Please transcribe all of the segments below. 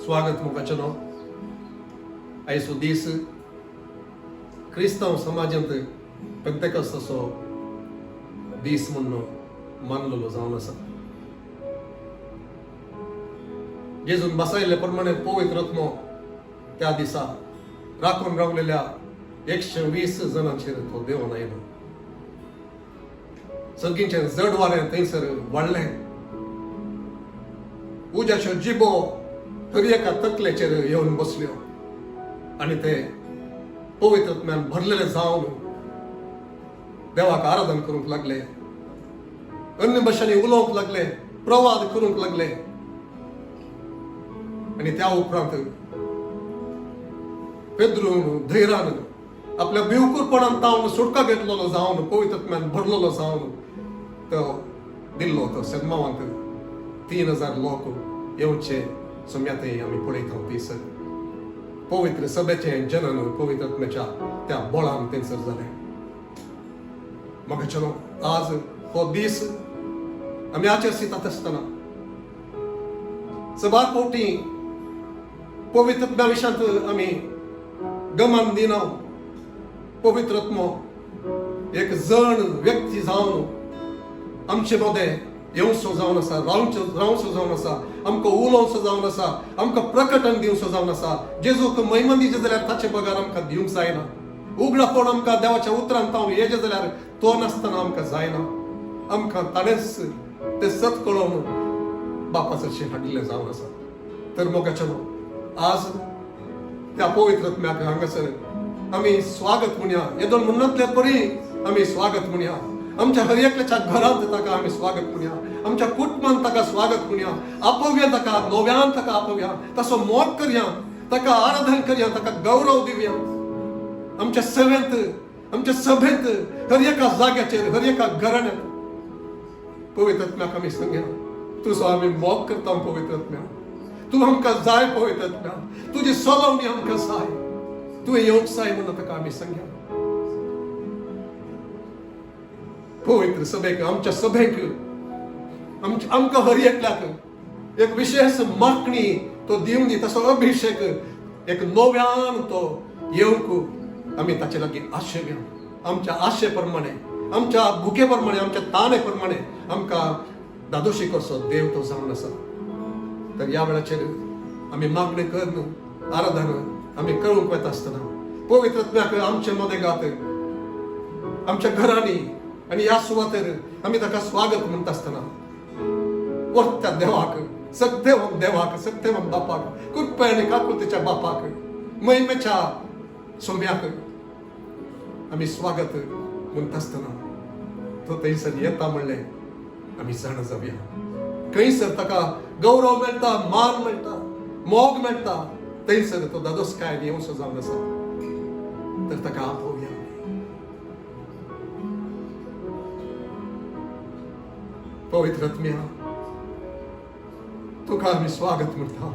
स्वागत मुखाचनो आयसो दीस क्रिस्तांव समाजांत पेंतेकोस्ताचो दीस म्हणून मानलेलो जावन आसा. जेजून बसयल्ले प्रमाणे पवित्र आत्मो त्या दिसा राखून रावलेल्या 120 जणांचेर तो देवून आयलो. सगळींचें जड वारें थंयसर वाडलें. उज्याच्यो जिबो हर एका तकलेचेर येवन बसल्यो आनी ते पवित्र आत्म्यान भरलेले जावन देवाक आराधन करूंक लागले, अन्य भाशांनी उलोवंक लागले, प्रवाद करूंक लागले. आनी त्या उपरांत पेद्रून धैर्यान आपल्या भिवकुरपणान तावन सुटका घेतलेलो जावन पवित्र आत्म्यान भरलेलो जावन तो दिल्लो तो सन्मानांत 3000 लोक येवचे सुम्याते आमी पळयता. थंयसर पवित्र सभेचे जनन पवित्र आत्म्याच्या त्या बळान थंयसर जालें. म्हाका आज हो दीस आमी आचरितात आसतना सबार फावटी पवित्र आत्म्या विशयांत आमी गमान दिना. पवित्र आत्मो एक जण व्यक्ती जावन आमचे मदें येवचो जावन आसा, रावचो जावन आसा, आमकां उलोवचो जावन आसा, आमकां प्रकटन दिवचो जावन आसा. जेजूक महिमा दिवचे जाल्यार ताचे पगार आमकां दिवंक जायना. उगडापण आमकां देवाच्या उतरांत हांव येजे जाल्यार तो नासतना आमकां जायना. आमकां ताणेंच तें सत कळोवन बापाचेर हाडिल्लें जावन आसा. तर मोगाचें आज त्या पवित्र आत्म्याक हांगासर आमी स्वागत म्हणया. येदोन म्हणनातले परी आमी स्वागत म्हणया. आमच्या हर एकल्याच्या घरांत ताका आमी स्वागत म्हणया. आमच्या कुटुंबांत ताका स्वागत म्हणया. आपोवया ताका, नव्यान ताका आपोवया, ताचो मोग करया, ताका आराधन करया, ताका गौरव दिवया. आमच्या सेवेंत, आमच्या सभेंत, हर एका जाग्याचेर, हर एका घराण्यांत पवित्र आत्म्याक आमी सांगया, तुजो आमी मोग करता पवित्र आत्म्या. तूं आमकां जाय पवित्र आत्म्या. तुजी सोलवणी आमकां जाय. तुवें येवंक जाय म्हणून ताका आमी सांगया. पवित्र सभेक, आमच्या सभेक, आमकां हर एकल्याक एक विशेष मागणी तो दिवंक दी. तसो अभिषेक एक नव्यान तो येवंक आमी ताचे लागीं आशेया. आमच्या आशे प्रमाणे, आमच्या भुके प्रमाणे, आमच्या ताणे प्रमाणे आमकां दादोशी कसो देव तो जावन आसा. तर ह्या वेळाचेर आमी मागणी करून आराधन आमी कळूंक वता आसतना पवित्र आत्म्याक आमचे मदेगांत, आमच्या घरांनी आनी ह्या सुवातेर आमी ताका स्वागत म्हणटा आसतना वरत्या देवाक, सत्यवम देवाक, सत्यवम बापाक, कृपे आनी काकुळतेच्या बापाक, महिमेच्या सोम्याक आमी स्वागत म्हणटा आसतना तो थंयसर येता म्हणलें आमी जाण जावया. खंयसर ताका गौरव मेळटा, मान मेळटा, मोग मेळटा, थंयसर तो दादोसकायन येवचो जावन आसा. तर ताका आपोवया. पवित्र आत्म्या, तुका आमी स्वागत म्हणटा.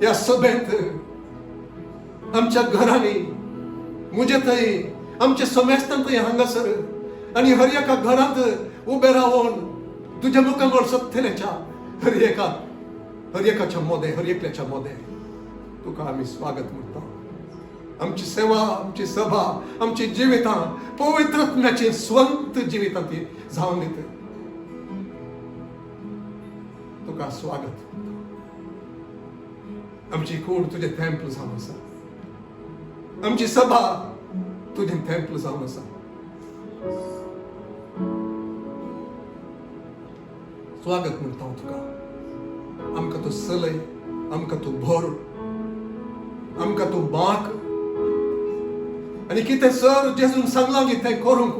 ह्या सभेंत, आमच्या घरांनी, म्हजे थंय, आमचे समेस्तान थंय हांगासर आनी हर एका घरांत उबे रावन तुज्या मुखार सत्तेच्या हर एकाच्या मोदें, हर एकल्याच्या मोदें तुका आमी स्वागत म्हणटा. आमची सेवा, आमची सभा, आमची जिवितां पवित्र आत्म्याची स्वंत जिवितां ती जावन दिता. तुका स्वागत. आमची कूड तुजें टेंपल जावन आसा. आमची सभा तुजें टेंपल जावन आसा. स्वागत म्हणटा तुका. आमकां तूं चलय, आमकां तूं भर, आमकां तूं बांक आनी कितें सर जेजून सांगलां की तें करूंक,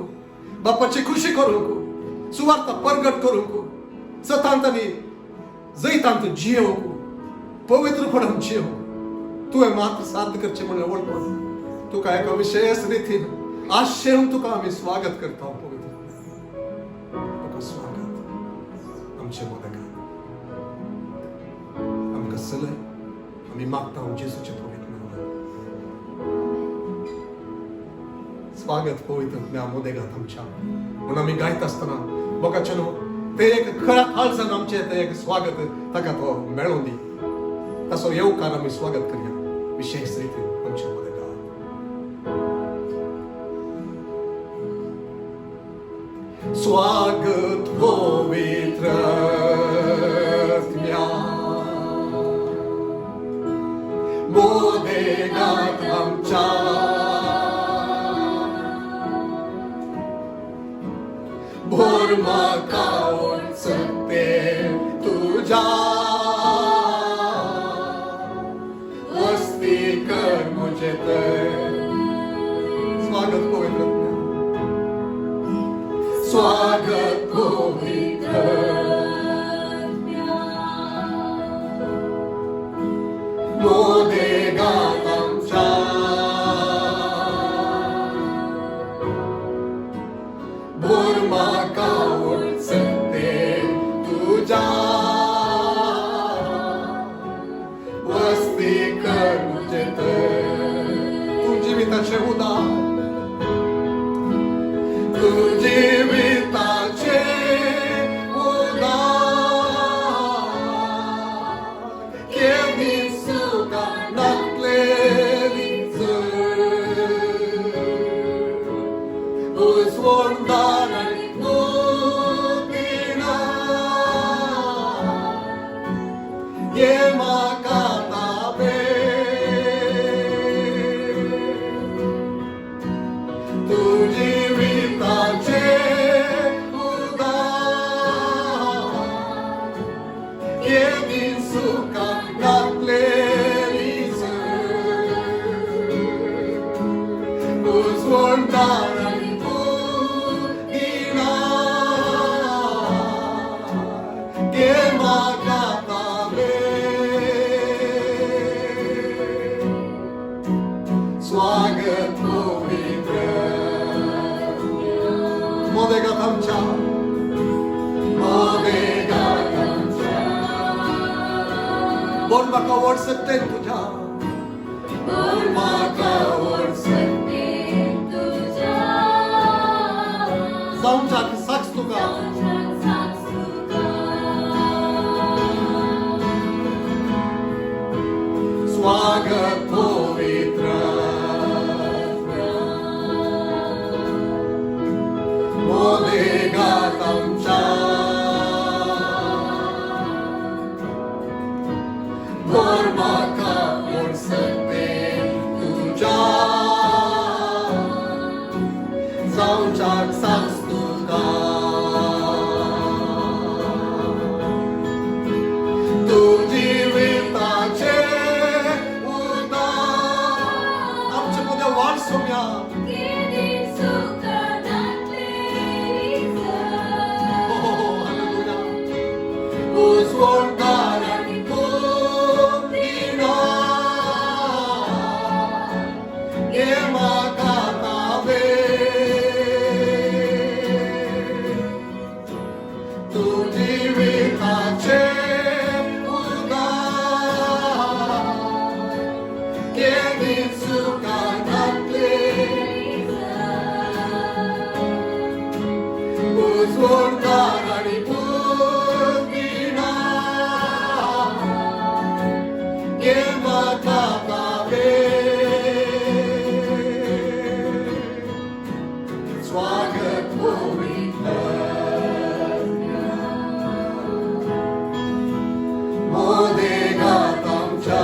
बापाची खुशी करूंक, सुवार्ता प्रगट करूंक, सतांत आनी जैतांत जियोंक, पवित्रपणान जियोंक तुवें मात्र साध्य करचें म्हणून वळखून तुका एका विशेष रितीन आशेन तुका आमी स्वागत करता. पवित्र तुका स्वागत आमचे मोदेगांत. आमकां चलय आमी मागता जेजूचे पवित्र स्वागत पवित्र आत्म्या मोदेगांत आमच्या. म्हणून आमी गायता आसतना बघाचें न्हू ते एक खरा खालसान आमचे ते एक स्वागत ताका तो मेळूं दी तसो येवकार आमी स्वागत करया विशेष रितीन आमचे मदगार स्वागत पवित्रत्म्या मोदेगात आमच्या भोर म्हाका ओळखते तुझ्या वस्ती कर मुझे स्वागत पवित्र स्वागत पवित्र मोदेगात आमच्या भोर म्हाका ओळखते तुझ्या वस्ती कर मुझे तू जिविताचे उदार तू जिविताचे उदार केदी सुका नातलेली उजवळदार आणि मुबीना ये म्हाका ताबे तू जिविताचे उदार केदी सुका घातलेली उजवळदार स्वागत पवित्र मोदेगात आमच्या बोल म्हाका ओळखते तुझ्या बोल म्हाका ओळखते तुझ्या जावच्याक साक्ष तुका स्वागत पवित्र मोदेगात आमच्या भोर म्हाका ओळखते तुझ्या जावच्याक साक्ष तुका तू जिविताचे सोम्या उजवळदार आणि मुबीना ये म्हाका ताबे तू जिविताचे उदार केदी सुका उजवळदार आणि मुबीना ये म्हाका ताबे स्वागत पवित्र मोदेगात आमच्या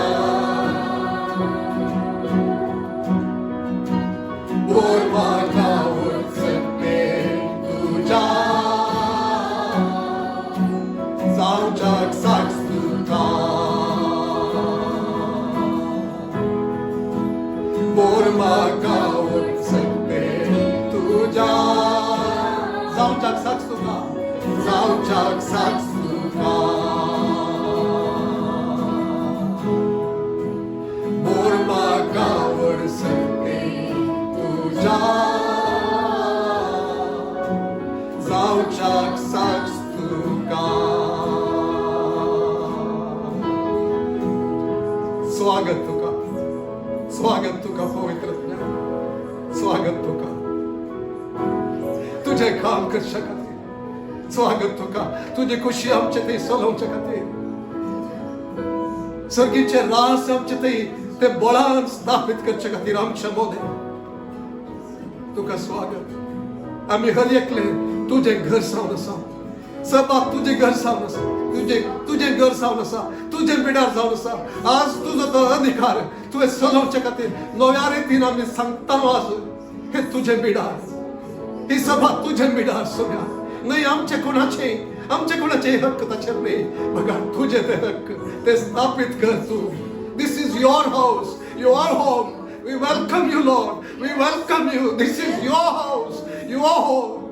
भोर म्हाका ओळखते तुझ्या जावच्याक साक्ष तुका भोर म्हाका ओळखते तुझ्या जावच्याक साक्ष तुका जावच्याक साक्ष तुका भोर म्हाका ओळखते तुझ्या जावच्याक साक्ष तुका स्वागत तुका पवित्र स्वागत तुका तुझे काम करशा खातीर स्वागत तुका. तुझी खुशी आमचे थंय चलोवचे खातीर. सर्गीचे रास आमचे थंय ते बळान स्थापीत करचे खातीर आमचे मोदें तुका स्वागत. आमी हर एकले तुझे घर सावन आसा. सबाक तुझे घर सावन आसा. तुझे घर सावन आसा. तुझे बिडार जावन आसा. आज तुजो तो अधिकार तुवें चलोवचे खातीर नव्या रितीन आमी सांगता आज हे तुझे बिडार. ही सभा तुझे बिडार सगळ्या. नाही आमचे कोणाचे हक्क ताचेर न्ही. बघा तुझे ते हक्क ते स्थापित कर तू. This is your house, your home. We welcome you, Lord. We welcome you. This is your house, your home.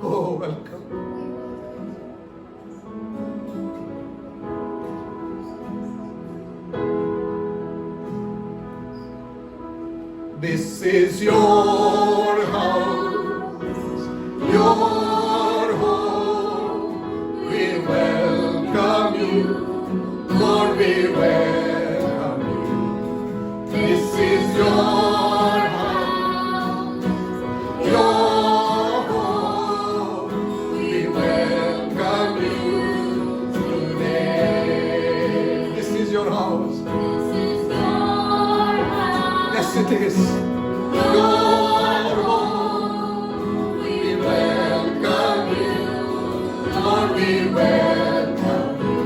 Oh, welcome. This is your house, your home. We welcome you, Lord. We welcome you. This is your house, your home. We welcome you today. This is your house. Yes, it is. Your home. We welcome you, Lord. We welcome you.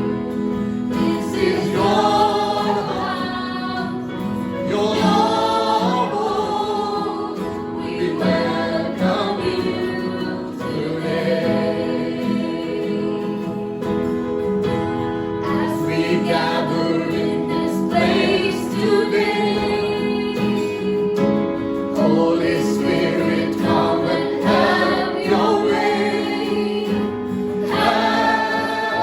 This is your house, your home. We welcome you today. As we gather in this place today, Holy Spirit, come and have your way. Have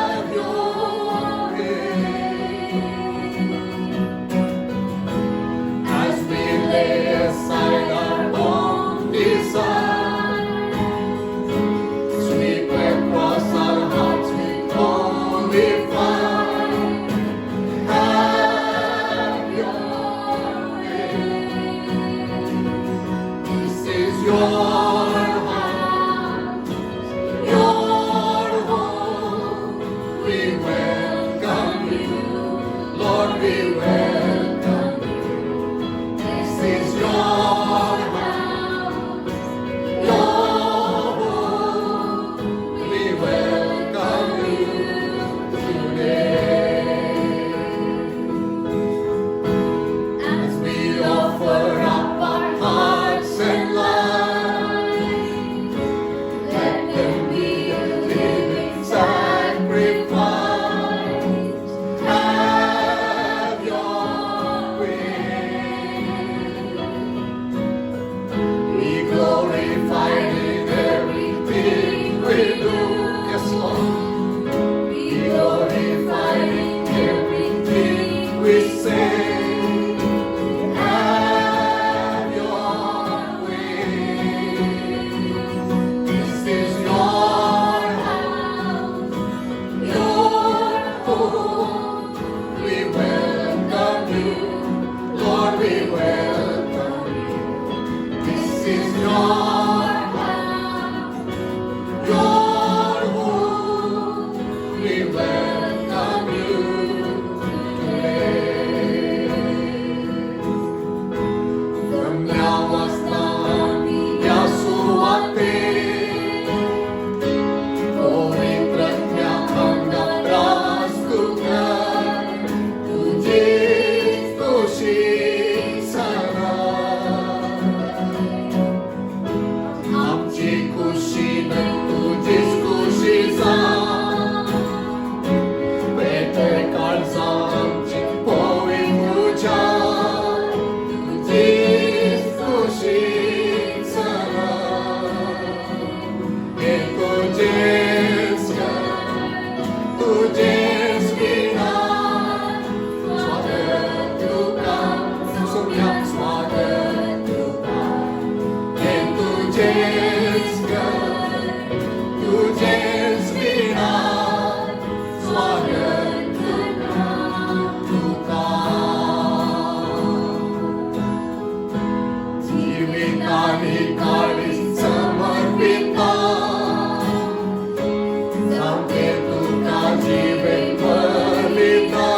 सांगते तुका जीवे बलिदान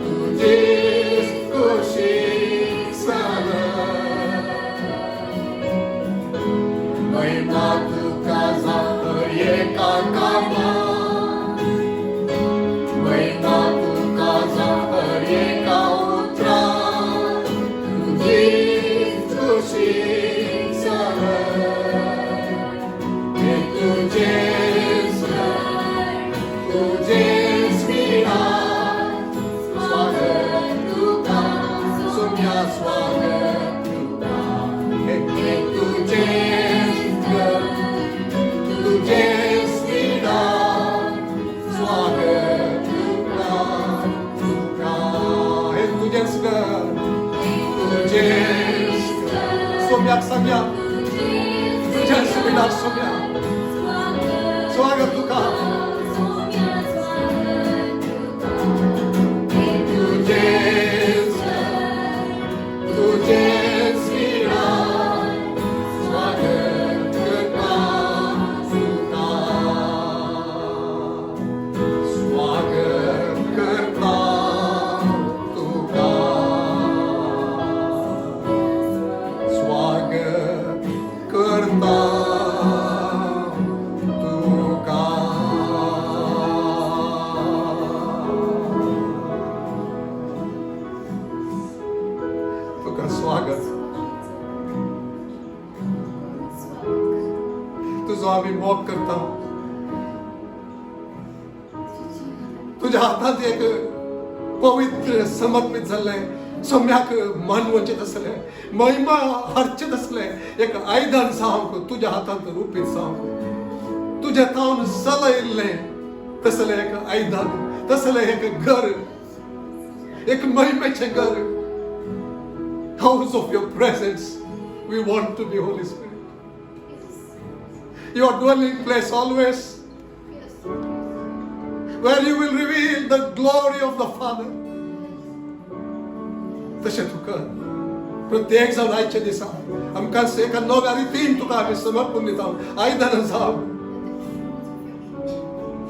तुझीच कुशीक सन महिमा तुका जात एका कामात महिमा तुका जात एका उतरात तुझीच कुशीक सन हे तुझेच तुझेच विराट स्वागत तुका सोम्या स्वागत तुका हे तुझेच तुझेच विराट स्वागत तुका तुका हे तुझेच तुझेच सोम्याक सांगया तुझेच विराट सोम्या स्वागत तुका तुझेच तुझेच विराट स्वागत करता तुका स्वागत करता तुका स्वागत करता तुका स्वागत तुझो आम्ही मोग करता तुझ्या हातात एक पवित्र समर्पित झालंय सम्याक मन वंचित असले महिमा हर्चित असले एक आयदान सांग तुझ्या हातात रूपीत सांग तुझ्या तावन सल इल्ले तसले एक आयदान तसले एक घर एक महिमेचे घर house of your presence we want to be Holy Spirit your dwelling place always where you will reveal the glory of the Father तशें तुका प्रत्येक जण आयच्या दिसा आमकां एका नव्या रितीन तुका आमी समर्पण दिता आयदनां जाव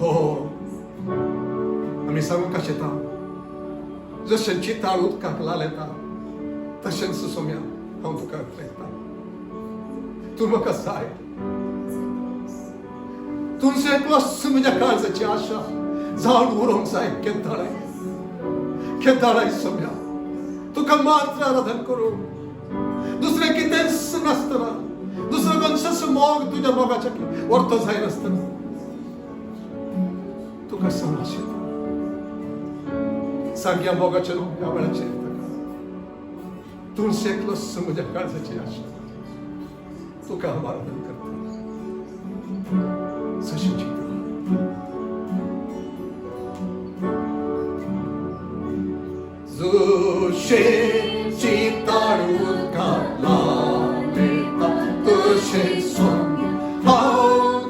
हो आमी सांगूंक कशें जशें चिताळ उदकाक लालयता तशेंच सोम्या हांव तुका पळयता तूं म्हाका जाय तुमचो एकलोच म्हज्या काळजाची आशा जावन उरोंक जाय केदाराय सोम्या तुका मात्र आराधन करूं दुसरें कितेंच नासतना दुसरो खंयचोच मोग तुज्या मोगाच्या व्हरतो जाय नासतना तुका समजता सारक्या मोगाच्या ह्या वेळाचेर तूं एकलोच म्हज्या काळजाची आशा तुका हांव आराधन करता जशें चिंता जशें चिताळ उदकाक लालयता तशें सोम्या हांव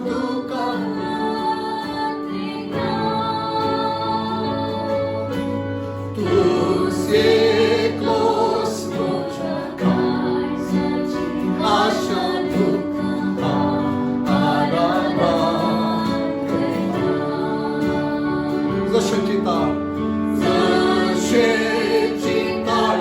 तुका तूं एकलोच म्हज्या काळजाची आशा तुका आराधन करता जशें चिताळ जशें चिताळ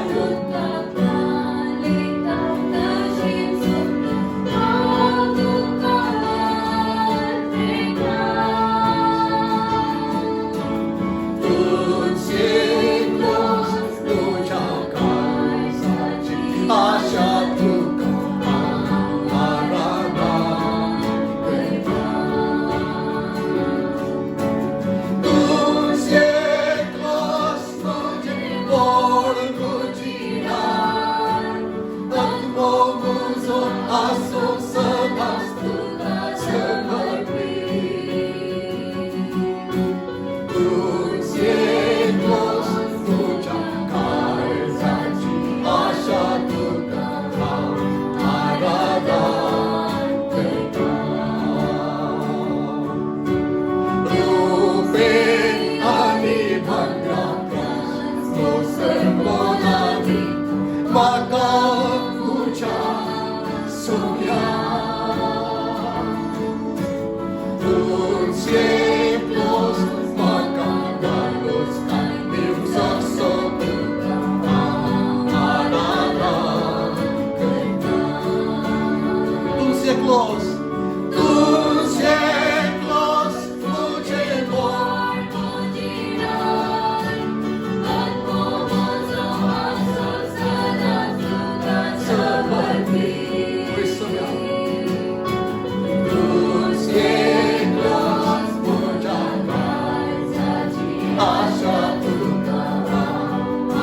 आशा तुका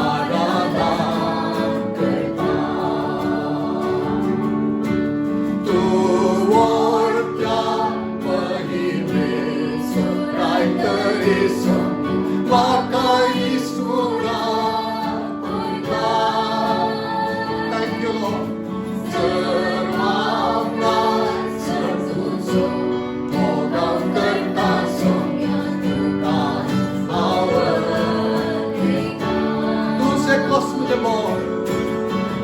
आराधन करता. तू ओळख्या महिमेचो काहीतरी सांग म्हाका इसुरा पळता. Thank you, Lord. जर म्हाका तुझो मोगान करता सोम्या तुका आवडटा. तुझे क्लॉस मुझे बोल,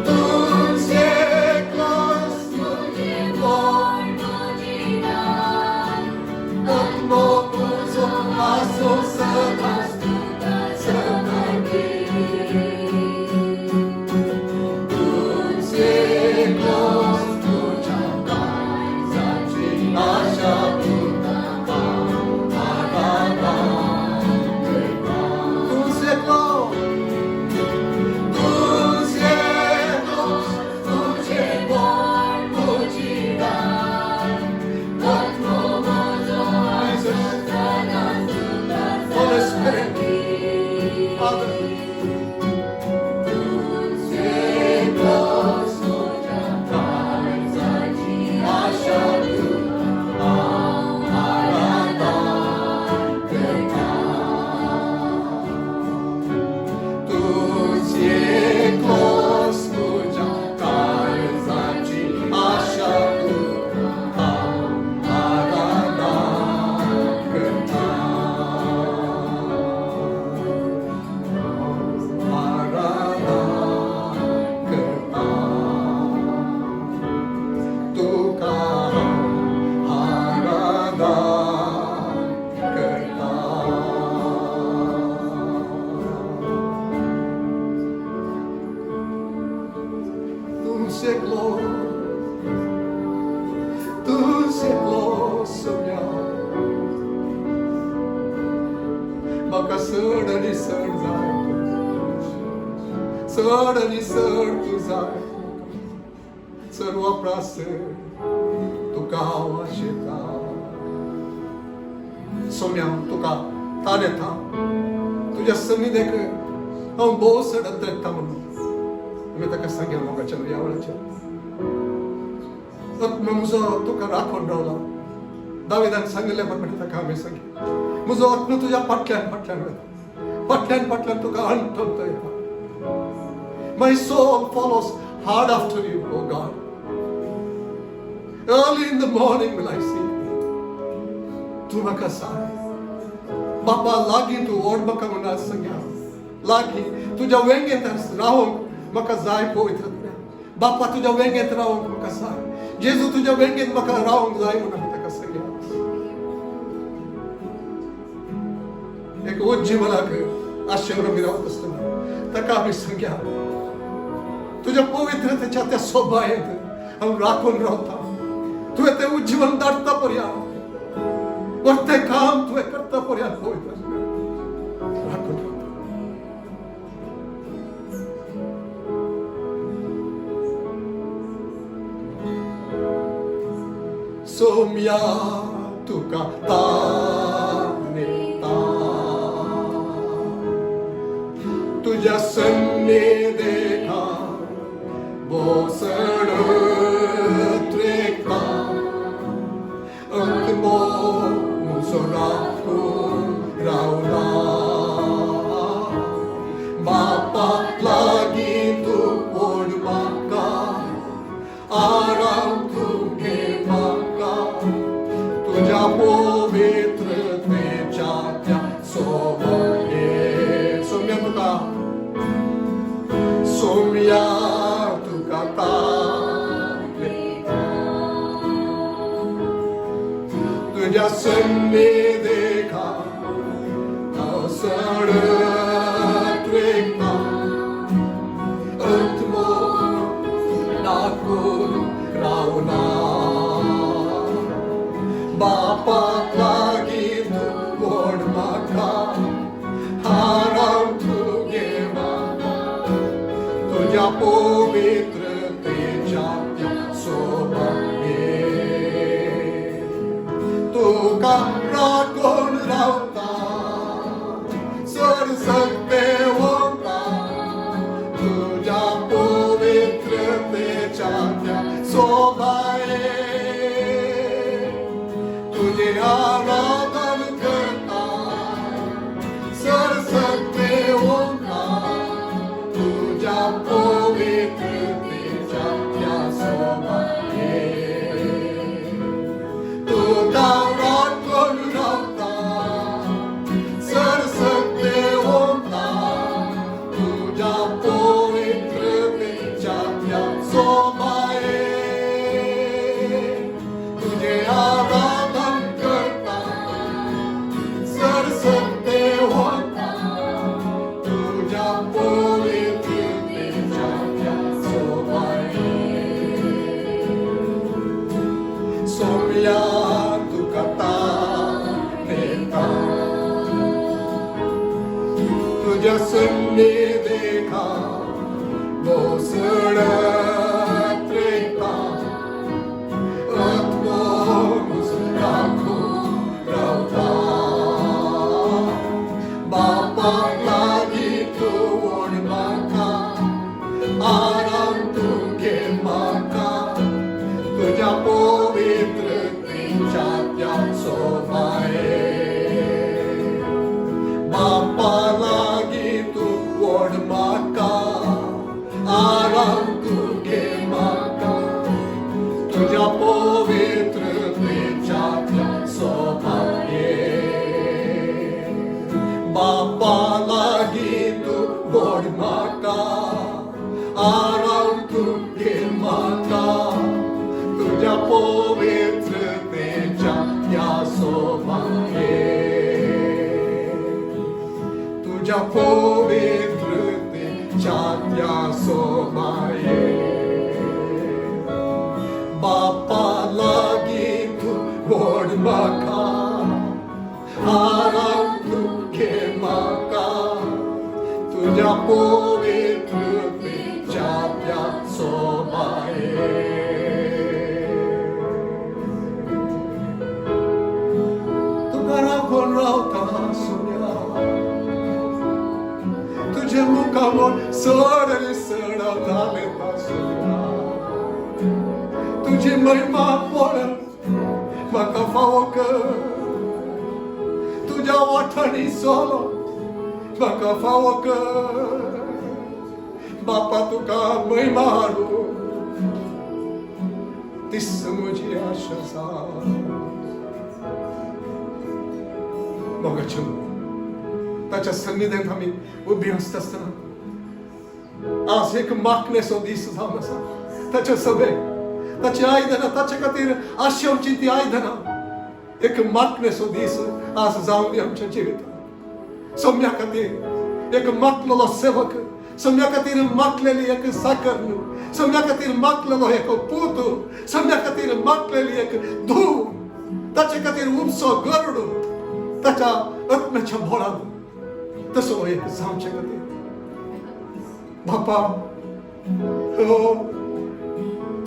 तुझे क्लॉस मुझे बोल, आत्मो तुझो आसो सदांच तुका समर्पी. तुझे क्लॉस तुझ्या काळजाची आशा तुका आराधन करता. तुझे क्लॉस, तुझे क्लॉस तुझे बोल तुझी दान आत्मो म्हजो आसो सदांच तुका समर्पी. Father, तुझे क्लॉस तुझ्या काळजाची आशा तुका आराधन करता. तुझे क्लॉस तुझ्या काळजाची आशा तुका आराधन करता. आराधन करता. तुका आराधन करता. तुझे क्लॉस सोम्या म्हाका चड आनी चड जाय. चड आनी चड तूं जाय. चड वापरास तुका हांव आशेता. सोम्या तुका ताण येता. तुज्या सन्निधेक हांव भोव सडत येता म्हणून आमी ताका सांगया मोगाच्या ह्या वेळाचेर. आत्मा म्हजो तुका राखून रावला. दाविदान सांगिल्ल्या प्रमाणे ताका आमी सांगया म्हजो आत्मा तुज्या फाटल्यान फाटल्यान वता. फाटल्यान फाटल्यान तुका अंतंत येता. My soul follows hard after you, O God. Early in the morning will I see you. तू म्हाका सांग बापा लागीं तूं ओड म्हाका म्हणून आज सांगया. लागीं तुज्या वेंगेंत रावंक म्हाका जाय पवित्रत्म्या. बापा तुज्या वेंगेंत रावंक म्हाका सांग. जेजू तुज्या वेंगेंत म्हाका रावंक जाय म्हणून आमी ताका सांगया. एक उज्जीवनाक आशेवर आमी रावत आसतना ताका आमी सांगया तुझ्या पवित्रतेच्या त्या सोबायेंत हांव राखून रावता. तुवें तें उज्जीवन धाडटा पर्यंत वर तें काम तुवें करता पर्यंत पवित्र राखून रावता. सोम्या तुका ताण येता. तुझ्या सन्निधेका बोसडत रेखता. आत्मो म्हजो राखून रावला. बापाक लागीं तूं ओड म्हाका आराम तूं घे म्हाका. तुज्या पवित्रतेच्या त्या सोबयेंत सोम्या तुका सोम्या तुका ताण येता. तुज्या सन्निधेका हांव सडत रेखता. आत्मो राखून रावला. बापाक लागीं तूं ओड म्हाका आराम तूं घे म्हाका. तुज्या पवित्रतेच्या त्या सोबयेंत तुका राखून रावता. तुझ्या सन्निधेखा मोसळत रेता आत्मा मुस्काखू रावता बापा लागी तू ओढ माका आराम तू घे माका तुझ्या पवित्रतेच्या त्या सोबाये बापा लागी तू ओढ माका आराम तू घे माका तुझ्या पवित्रतेच्या त्या सोबाये बापा लागी तू ओढ माका आराम तू घे माका तुझ्या पवित्रतेच्या या सोबाये तुझ्या पवित्रतेच्या त्या सोबाये बापा लागी तू ओढ माका आराम तू घे माका तुझ्या पवित्रतेच्या त्या सोबाये तुकारा कोण रावता सुन्या तुझे मुखावर सडली सडवताले सुन्या तुझी महिमा पड म्हाका फावो कर तुझ्या वाठाणी सोलो म्हाका फावो कर बापा तुका महिमा हाडू तीच म्हजी आशा आसा मोगाचो ताच्या सन्निध्यात आमी उबी आसतना आज एक माखणेचो दीस जावन आसा ताच्या सभेक ताची आयदनां ताचे खातीर आशेवची ती आयदनां एक माखणेचो दीस आज जावन दी आमच्या जिवितांत सोम्या खातीर एक माखलेलो सेवक सोम्या खातीर माखलेली एक साकरणी सोम्या खातीर माखलेलो एक पूत सोम्या खातीर माखलेली एक धूव ताचे खातीर उपसो गरुड ताच्या आत्म्याच्या बोळांत तसो एक जावचे खातीर बापा हो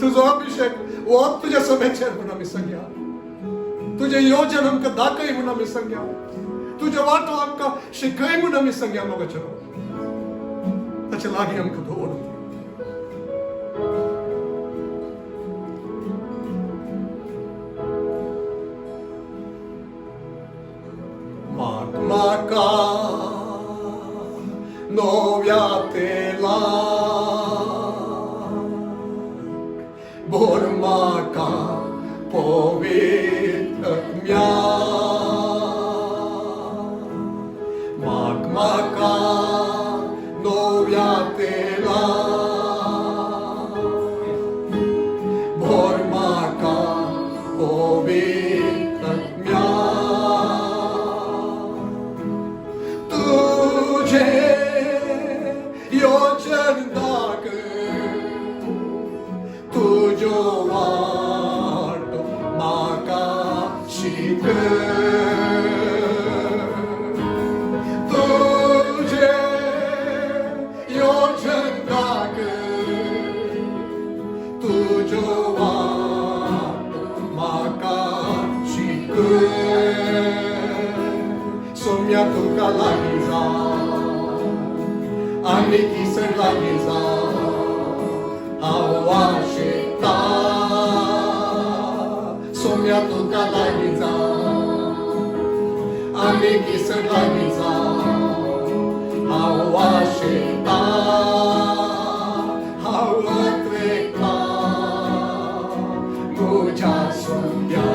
तुझो अभिषेक हो तुझ्या सभेचेर म्हूण आमी सांगया तुझे योजन आमकां दाखय म्हूण आमी सांगया तुझे वाटो आमकां शिकय म्हूण आमी सांगया मोगाचो ताचे लागीं आमकां दवर म्हाका नव्या तेला बोर म्हाका पवित्रत्म्या म्हाका नव्या तेला बोर म्हाका पवित्रत्म्या तुझे योजन दाखय तुझो वाटो म्हाका शिकय तुझे योजन दाखय तुझो वाटो म्हाका शिकय सोम्या तुका लागीं जा आमी किसर लागीं जा हांव वाशेता सोम्या तुका लागीं जा आमी किसर लागीं जा हांव वाशेता हांव वात्रेता म्हज्या सोम्या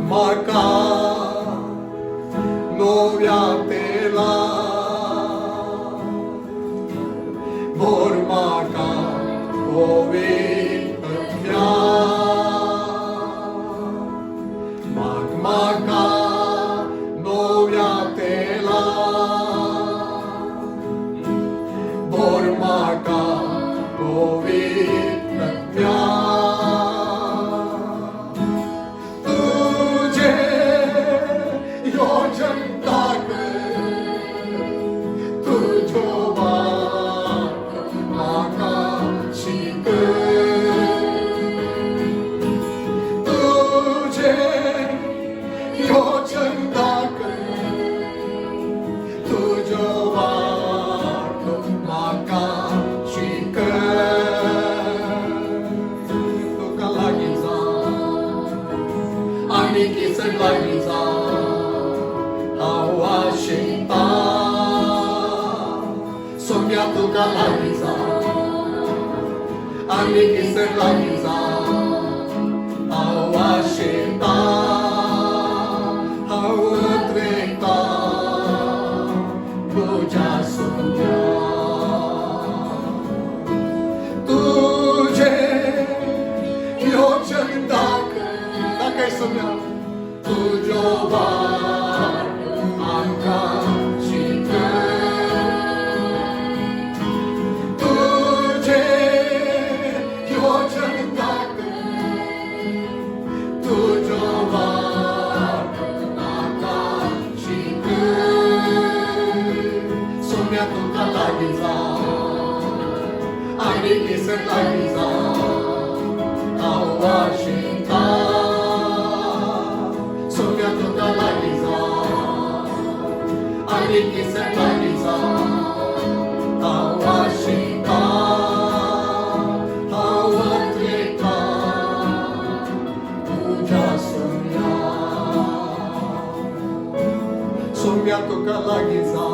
म्हाका नव्या तेला बोर म्हाका पवित्रत्म्या म्हाका नव्या आम्ही केसर लागीचा हवा शेता सोम्या तुका लागीचा आम्ही केसर लागीचा हवा शेता हवत रेता तुझ्या सोम्या तुझे योचन दाखय सोम्या तुझो वाट आमका तुझे योचन दाखय तुझो वाट आमका सोम्या तुका लागीचा आम्ही केसर लागीचा हवा शेता सोम्या तुका लागीचा आम्ही केसर लागीचा हवा शेता हवत रेता तुझ्या सोम्या सोम्या तुका लागीचा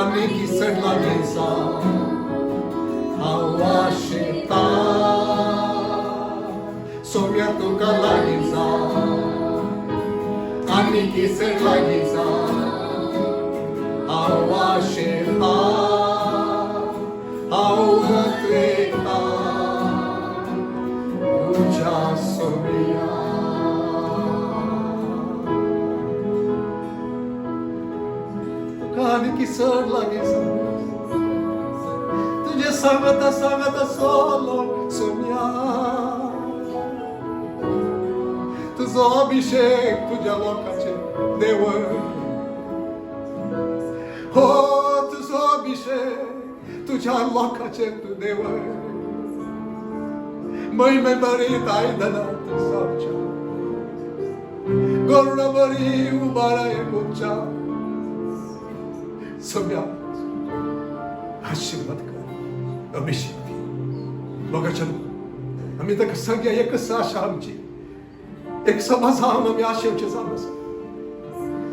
आम्ही केसर लागीचा हवा शेता सोम्या तुका लागीचा आम्ही केसर लागीचा हवा शेता हवत रेता तुझ्या सोम्या तुका आम्ही केसर लागीचा सांगता सांगता सोलो सोम्या तुझो अभिषेक तुझ्या लोकांचे देवळ हो तुझो अभिषेक तुझ्या लोकांचे तू देवळ महिमे बरीत आयदनात सावच्या गरुड बरी उबारा एकूच्या सोम्या आशीर्वाद कर अभिषेक बघाच्या आम्ही तर सगळ्या एकच आशा आमची एक सभा जाऊन आम्ही आशेवचे जाण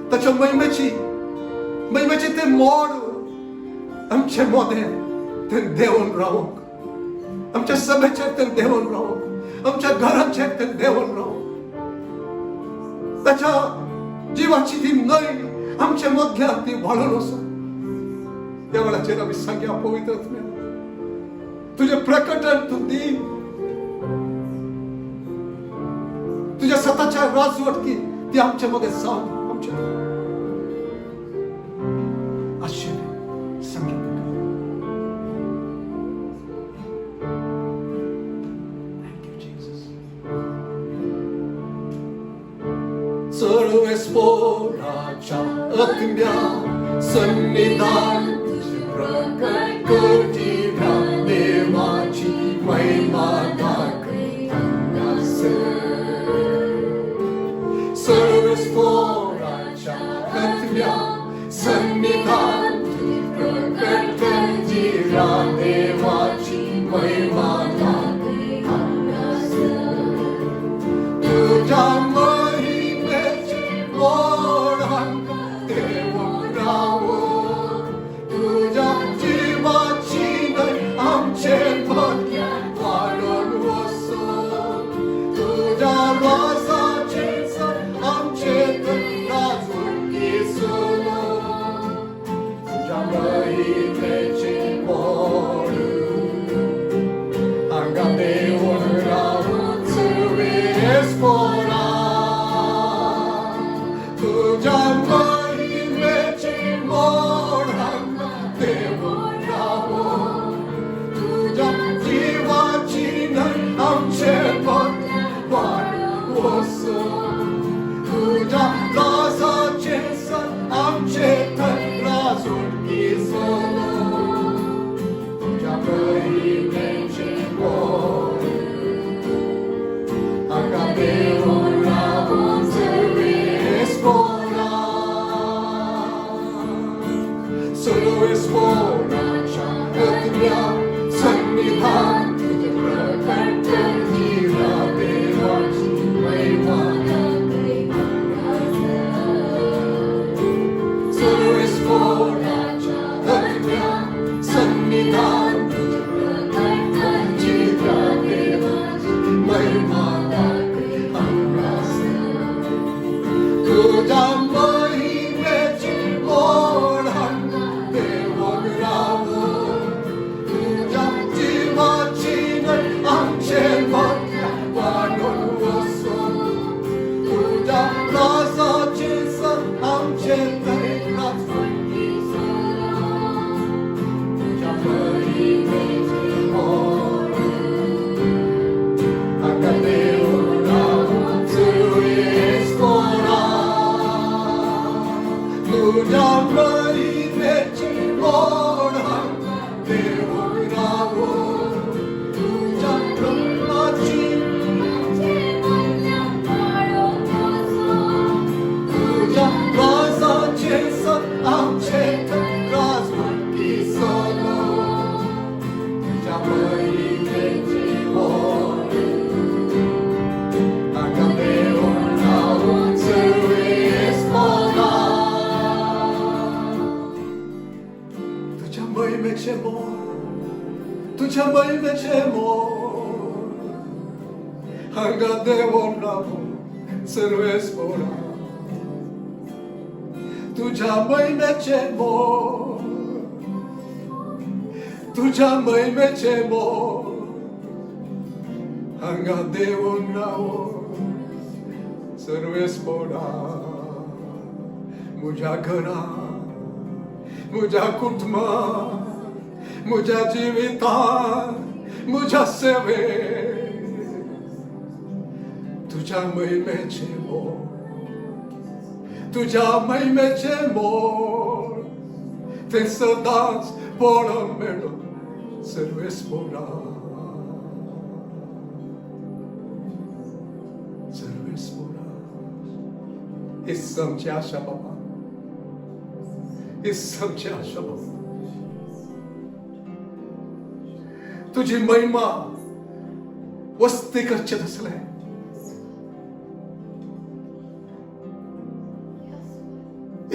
त्याच्या महिमेची ते मोड आमचे मोदे ते देवून रावूक आमच्या सभेचे ते देवून रावूक आमच्या घराचे ते देवून रावूक त्याच्या जीवाची ती नय आमच्या मधल्यात ती वाळून असो त्या वेळाचेर आम्ही सगळ्या पवित्र तुझे प्रकटन तू दी तुझ्या स्वतःच्या राजवटकी ती आमच्या मध्ये जाऊन आमच्या आश्चर्य संगीत सर्व स्फोराच्या आत्म्या सन्निधान तुझे प्रकट करती देवाची महिमा दाखवतास सर्व स्फोराच्या आत्म्या सन्निधान तुझे प्रकट करती देवाची महिमा दाखवतास तुझ्या तुझ्या महिमेचे मोर हांगा देवोन रावो सर्वेस पोरा तुझ्या महिमेचे मोर तुझ्या महिमेचे मोर हांगा देवोन रावो सर्वेस पोरा मुझ्या घरात मुझ्या कुटुंबात मुझ्या जीवितात मुझ्या सेवेत तुझ्या महिमेचे मोर तुझ्या महिमेचे मोर ते सदाच पळून मेळो सर्वेस पोरा सर्वेस पोरा हीच आमची आशा बाबा हीच आमची आशा बाबा तुझी महिमा वस्ती करचे असले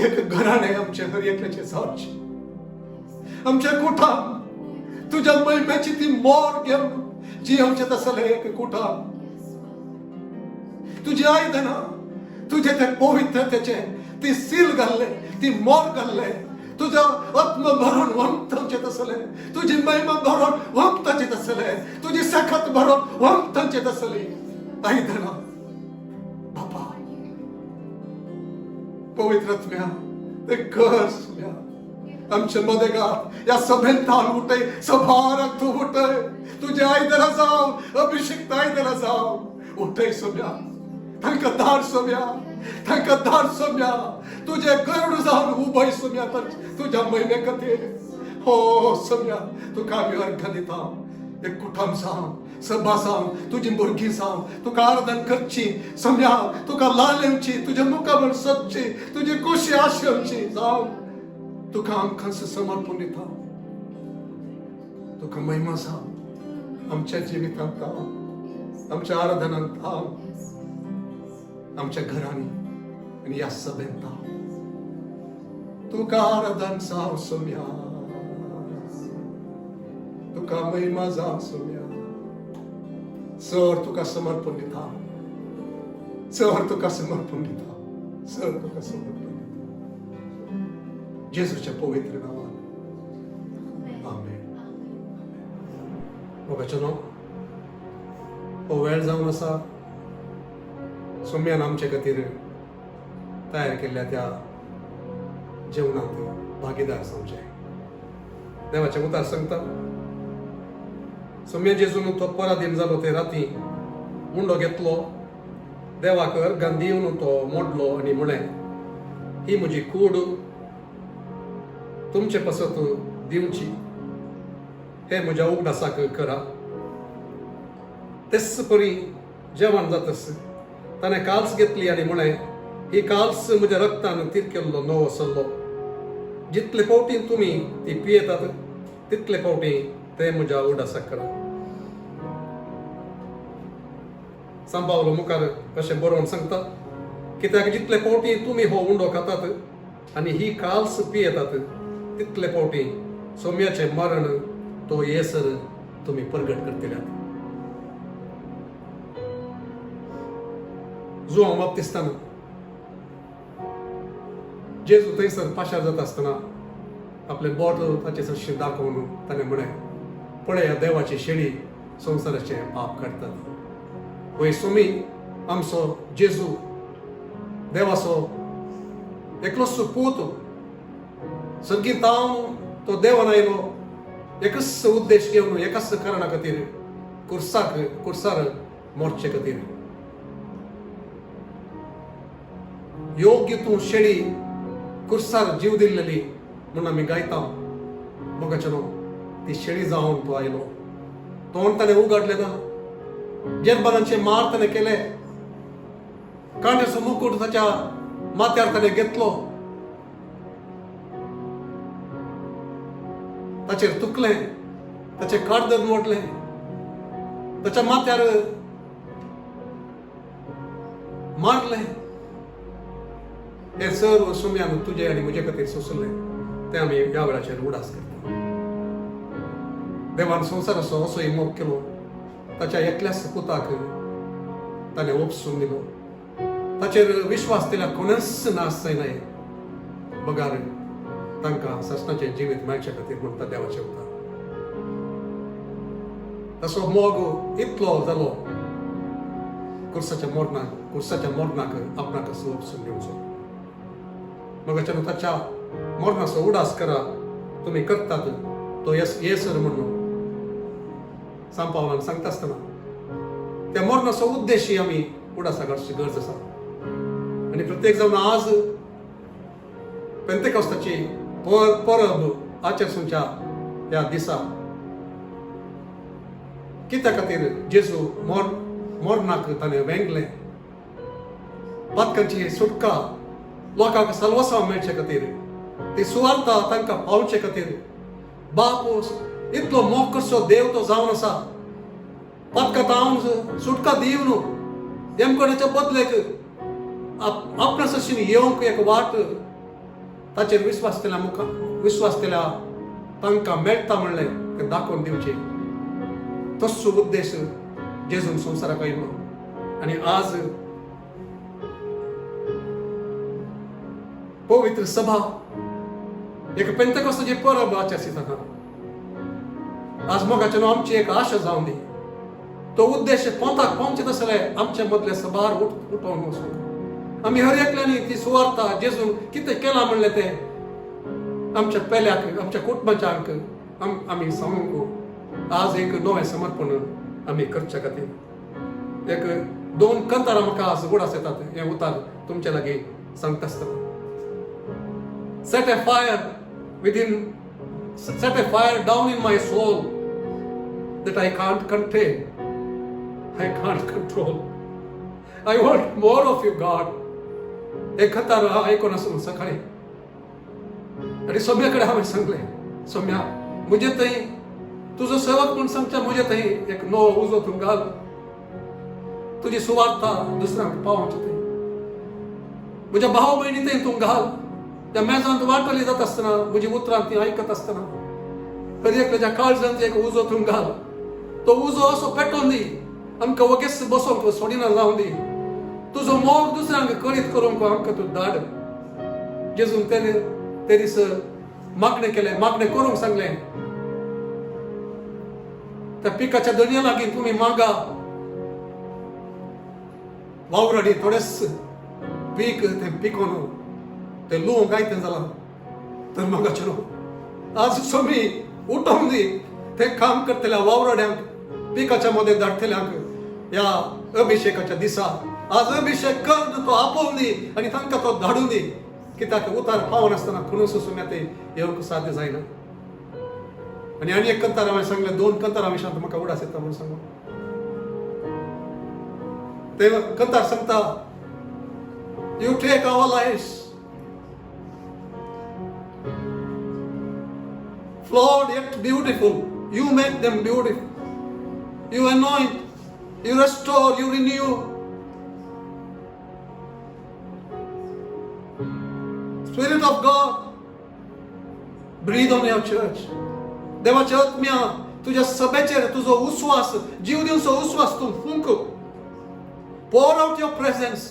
एक घराणे आमच्या घरी एकल्याचे जावचे आमच्या कुटाम तुझ्या महिमेची ती मोर घेऊन जी आमच्यात असले एक कुटाम तुझी आयदना तुझे ते पवित्रतेचे ती सील घालले ती मोर घालले तुझा आत्म भरून वंतांचेत असले तुझी महिमा भरून वंतांचेत असले तुझी सखत भरून वंतांचेत असली आयदना बाबा पवित्रत्म्या ते कर्स आमच्या मध्ये गा या सभेंतान उठे सभारात तू उठे तुझे आयदना जाव अभिषेक आयदना जाव उठे सोम्या तांका दार सोम्या तुझे गरुड जाऊन उभय सोम्या तर तुझ्या महिने कथे हो सोम्या तुका आम्ही अर्घ दिता एक कुटुंब सांग सभा सांग तुझी भुरगी सांग तुका आराधन करची सोम्या तुका लालेवची तुझ्या मुखावर सच्ची तुझी खुशी आशेवची जाऊ तुका आमकांस समर्पण दिता तुका महिमा सांग आमच्या जिवितांत आमच्या आराधनांत आमच्या घरांनी आणि या सभेंत तुका आराधन जाव सोम्या तुका महिमा जाव सोम्या सर तुका समर्पण दिता सर तुका समर्पण दिता सर तुका समर्पण दिता जेजूच्या पवित्र नावात आमेन भोगाचनो हो वेळ जावन आसा सोम्यान आमचे खातीर तयार केल्ल्या त्या जेवणांत भागीदार जावचे देवाचे उतार सांगता सोम्या जेजून तो पराधीन जालो ते राती उंडो घेतलो देवाक अर्घान दिवन तो मोडलो आनी म्हळें ही म्हजी कूड तुमचे पसत दिवची हे म्हज्या उगडासाक करा तेच परी जेवण जातस ताणें काल्स घेतली आनी म्हळें ही काल्स म्हज्या रक्तान तिरकेल्लो नवो सल्लो जितले फावटी तुमी ती पियेतात तितले फावटी ते म्हज्या उगडासाक करा सांबावलो मुखार अशें बरोवन सांगता कित्याक जितले फावटी तुमी हो उंडो खातात आनी ही काल्स पियेतात तितले फावटी सोम्याचे मरण तो येसर तुमी परगट करतल्यात जुआंव बाप्तिस्तान जेजू थंयसर पाशार जाता आसतना आपले बोट ताचे सशी दाखोवन ताणें म्हळें पळय ह्या देवाची शेळी संवसाराचे पाप काडटात वय सोमी आमचो जेजू देवाचो एकलोच पूत संगीत तो देवान आयलो एकच उद्देश घेवन एकच कारणा खातीर कुर्सार मोरचे खातीर योग्य तू शेळी कुर्सार जीव दिल्लेली म्हणून आमी गायता मोगाचनो ती शेळी जावन तो आयलो तोंड ताणें उगडलें ना जेरबानांचे मार ताणें केले कांट्याचो मुकुट ताच्या माथ्यार ताणें घेतलो ताचेर तुकलें ताचे काडदर मोडले ताच्या माथ्यार मारले हे सर्व सोम्यान तुझे आणि म्हजे खातीर सोंसले ते आमी ह्या वेळाचेर उडास करता देवान संवसार असोय मोग केलो, ताच्या एकल्याच पुताक ताणें ओपसून दिलो. ताचेर विश्वास दिल्या कोणेच नास जायनाय, बगार तांकां ससनाचें जिवीत मेळचे खातीर म्हूण ता देवाचें उतर. तसो मोग इतलो जालो कुर्साच्या मोरणाक आपणाक असो ओपसून घेवचो. मगाच्यान ताच्या मोरणाचो उडास करा, तुम्ही करतात तो येसर म्हणून सांग पावलान सांगता आसतना त्या मोरणाचो उद्देश आमी उडासा करची गरज आसा. आनी प्रत्येक जावन आज पेंतेकोस्ताची परब आचरसूच्या ह्या दिसा कित्या खातीर जेजू मोरणाक ताणें वेंगलें, पातकांची सुटका लोकांक साल्वासां मेळचे खातीर, ती सुवार्ता तांकां पावचे खातीर बापूस इतलो मोग करचो देव तो जावन आसा. पातकां हांव सुटका दिवन देमकोणाच्या बदलेक आपणास अशी येवंक एक वाट ताचेर विश्वास केल्या तांकां मेळटा म्हणलें तें दाखोवन दिवचें. तसो उद्देश जेजून संवसाराक आयलो. आनी आज पवित्र सभा एक पेंतेकोस्ताची परब आचरसीत आसा. आज मोगाच्यान आमची एक आशा जावन दी. तो उद्देश पोंताक पावचे तसले आमचे मदले सबार उठोवन वचून आमी हर एकल्यानी ती सुवार्ता जेजून कितें केलां म्हणलें तें आमच्या पेल्याक, आमच्या कुटुंबाच्यांक आमी सांगूंक आज एक नवें समर्पण आमी करचे खातीर एक 2 कंतारां म्हाका आज उगडास येतात. हें उतार तुमचे लागीं सांगता आसतना. Set a fire down in my soul that I can't contain. I can't control. I want more of you, God. एक खतर ऐकून असून सकाळी आणि सौम्याकडे हांवें सांगलें, सौम्या मुजे थंय तुजो सेवक म्हूण सांगता, मुजे थंय एक नवो उजो तूं घाल. तुजी सुवार्ता दुसऱ्यांक पावोवची थंय. म्हज्या भाव भयणी थंय तूं घाल. त्या मेजांत वांटली जाता आसतना म्हजी उतरां ती आयकत आसतना तरी एकल्याच्या काळजांत एक उजो तूं घाल. तो उजो असो पेटोवन दी, आमकां वगेस बसोवंक सोडिना जावन दी. तुजो मोग दुसऱ्यांक करीत करूंक आमकां तूं धाड. जेजून ते दीस मागणें केलें, मागणें करूंक सांगलें. त्या पिकाच्या दणया लागीं तुमी मागा. वावराडी थोडेच पीक तें पिकोवन ते लूं गायतें जालां तर मोगाच्यान आज सोमी उठोवन दी. ते काम करतल्या वावराड्यांक, पिकाच्या मदें धाडटल्यांक ह्या अभिषेकाच्या दिसा आज अभिषेक कर, तो आपोवन दी आनी तांकां तो धाडून दी. कित्याक उतार पावोन आसतना कोणूच सुम्या ते येवंक साध्य जायना. आनी एक कंतार हांवें सांगलें, 2 कंतारां विशयांत म्हाका उडास येता म्हूण सांगून. ते कंतार सांगता, you take our lives flawed yet beautiful, you make them beautiful. You anoint, you restore, you renew. Spirit of God, breathe on your church. देवाच्या आत्म्या तुझ्या सभेचेर तुजो उस्वास, जीव दिवचो उस्वास तूं फूंक. Pour out your presence.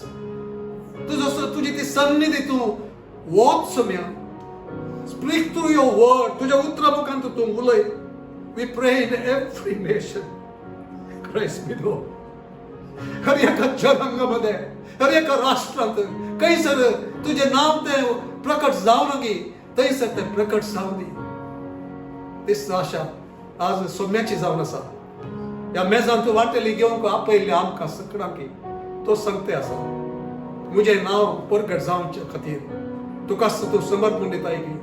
तुझी ती सन्निधी तूं वोच सम्या. Speak through your word. तुझ्या उतरामुखांत तूं उलय. We pray in every nation. Christ be Lord. हर एका जनांगामध्ये, हर एका राष्ट्रांत खंयसर तुझे नाम ते प्रकट जावं गी, थंयसर ते प्रकट जावं दी. तीच आशा आज सोम्याची जावन आसा. ह्या मेजांत वाटेली घेवंक आपयल्ली आमकां सगळ्यांक तो सांगते आसा. मुझे नाव प्रकट जावचे खातीर तुका तूं समर्पण दिताय गी.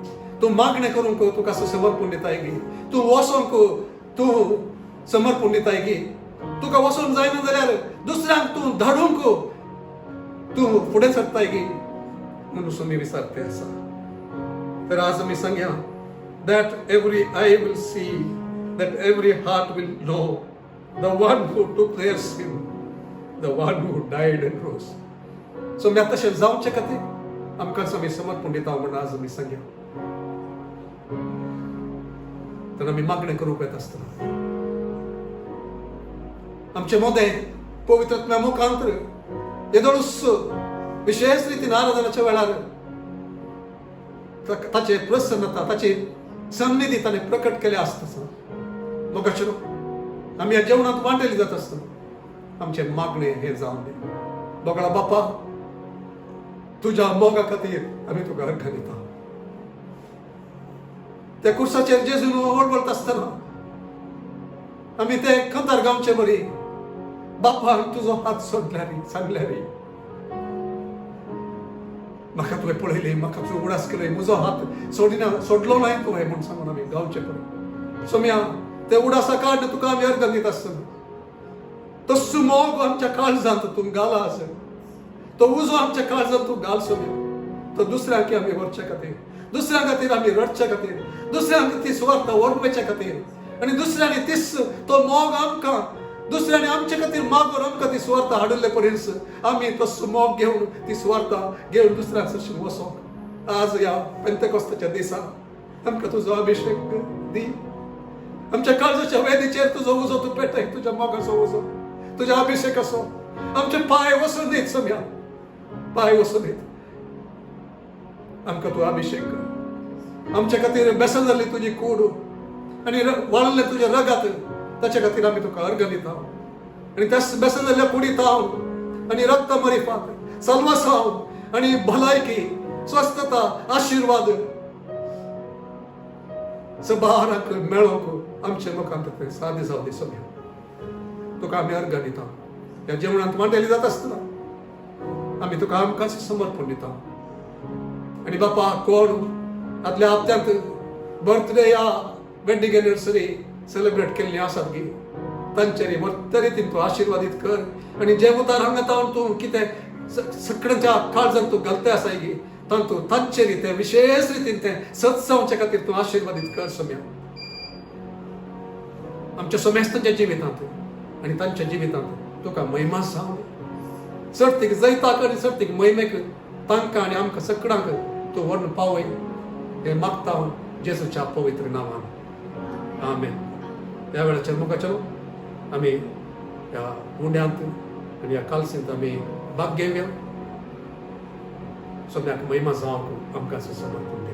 तूं मागणें करूंक तुका समर्पण दिताय गी. तूं वचोंक तूं समर्पण दिताय गी. तुका वचोंक जायना जाल्यार दुसऱ्यांक तूं धाडूंक तूं फुडें सरताय गी म्हणून सुमी विचारते आसा. तर आज आमी सांगया, that every eye will see, that every heart will know the one who took their sin, the one who died and rose. So मी तशें जावचे खातीर आमकां आमी समर्पण दिता म्हणून आज आमी सांगया. तर आम्ही मागणी करूंक येता आसतना आमचे मोदें पवित्रात्म्या मुखांतर येदोळूस विशेष रितीन आराधनाच्या वेळार ताचे प्रसन्नता ताची सन्निधी ताणें प्रकट केल्या आसतना मोगाचेर आमी ह्या जेवणांत वांटलेली जाता आसतना आमचे मागणे हे जावन दी बोगळा बापा तुझ्या मोगा खातीर आमी तुका अर्घ दिता त्या कुर्साचेर जेजून वळवळत आसतना आमी ते खंतार गावचे बरी बापा तुजो हात सोडल्यारी सांगल्यारी म्हाका तुवें पळयली म्हाका तुवें उडास केली म्हजो हात सोडलो न्हय तुवें म्हूण सांगून आमी गावचे पळय सोम्या ते उडासा काड तुका आमी अर्घ दित आसतना तस्सो मोग आमच्या काळजांत तूं घाला आस तो उजो आमच्या काळजांत तूं घाल सोम्या तो दुसऱ्यांक आमी व्हरचे खातीर दुसऱ्यां खातीर आमी रडचे खातीर दुसऱ्यांक ती सुवार्ता व्हरपाचे खातीर आनी दुसऱ्यांनी तीस तो मोग आमकां दुसऱ्यांनी आमचे खातीर मागून आमकां ती सुवार्ता हाडले पर्यंत आमी तस्सो मोग घेवन ती सुवार्ता घेवन दुसऱ्यां सरशीं वचोंक आज ह्या पेंतेकोस्ताच्या दिसा आमकां तुजो अभिषेक दी आमच्या काळजाच्या वेदीचेर तुजो उजो तूं पेटय तुज्या मोगाचो उजो तुज्या अभिषेकाचो आमचे पांय वसून दीत सम्या पांय वसून दीत आमकां तूं अभिषेक कर आमच्या खातीर बेसन जाल्ली तुजी कूड आनी वाळले तुज्या रगात ताचे खातीर आमी तुका अर्घ दिता आनी त्या बेसन जाल्ल्या कुडीत हांव आनी रक्त मरिफात सल्वासांव आनी भलायकी स्वस्थता आशिर्वाद सबाराक मेळोंक आमच्या मुखांत सादी जावं दी सम्या तुका आमी अर्घ दिता ह्या जेवणांत वांटेली जाता आसतना आमी तुका आमकांच समर्पण दिता आनी बापा कोण आदल्या हप्त्यांत बर्थडे या वेडिंग एनिवर्सरी सेलिब्रेट केल्ली आसात गी तांचेरी बरे रितीन तूं आशिर्वादीत कर आनी जे उतार हांगा तावन तूं कितें सगळ्यांच्या काळजांत तूं घालता आसाय गी तातूंत तांचेरी ते विशेष रितीन ते सत्संगाच्या खातीर तूं आशिर्वादीत कर सम्या आमच्या सोमेस्तांच्या जिवितांत आनी तांच्या जिवितांत तुका महिमा जावं सर्तीक जैताक आनी सर्तीक महिमेक तांकां आनी आमकां सगळ्यांक तूं व्हरून पावय हें मागता हांव जेजूच्या पवित्र नांवान आमेन ह्या वेळाचेर मुखाचेर आमी ह्या उंड्यांत आनी ह्या कालसेंत आमी भाग घेवया सगळ्याक महिमा जावंक आमकां समर्पण दिलें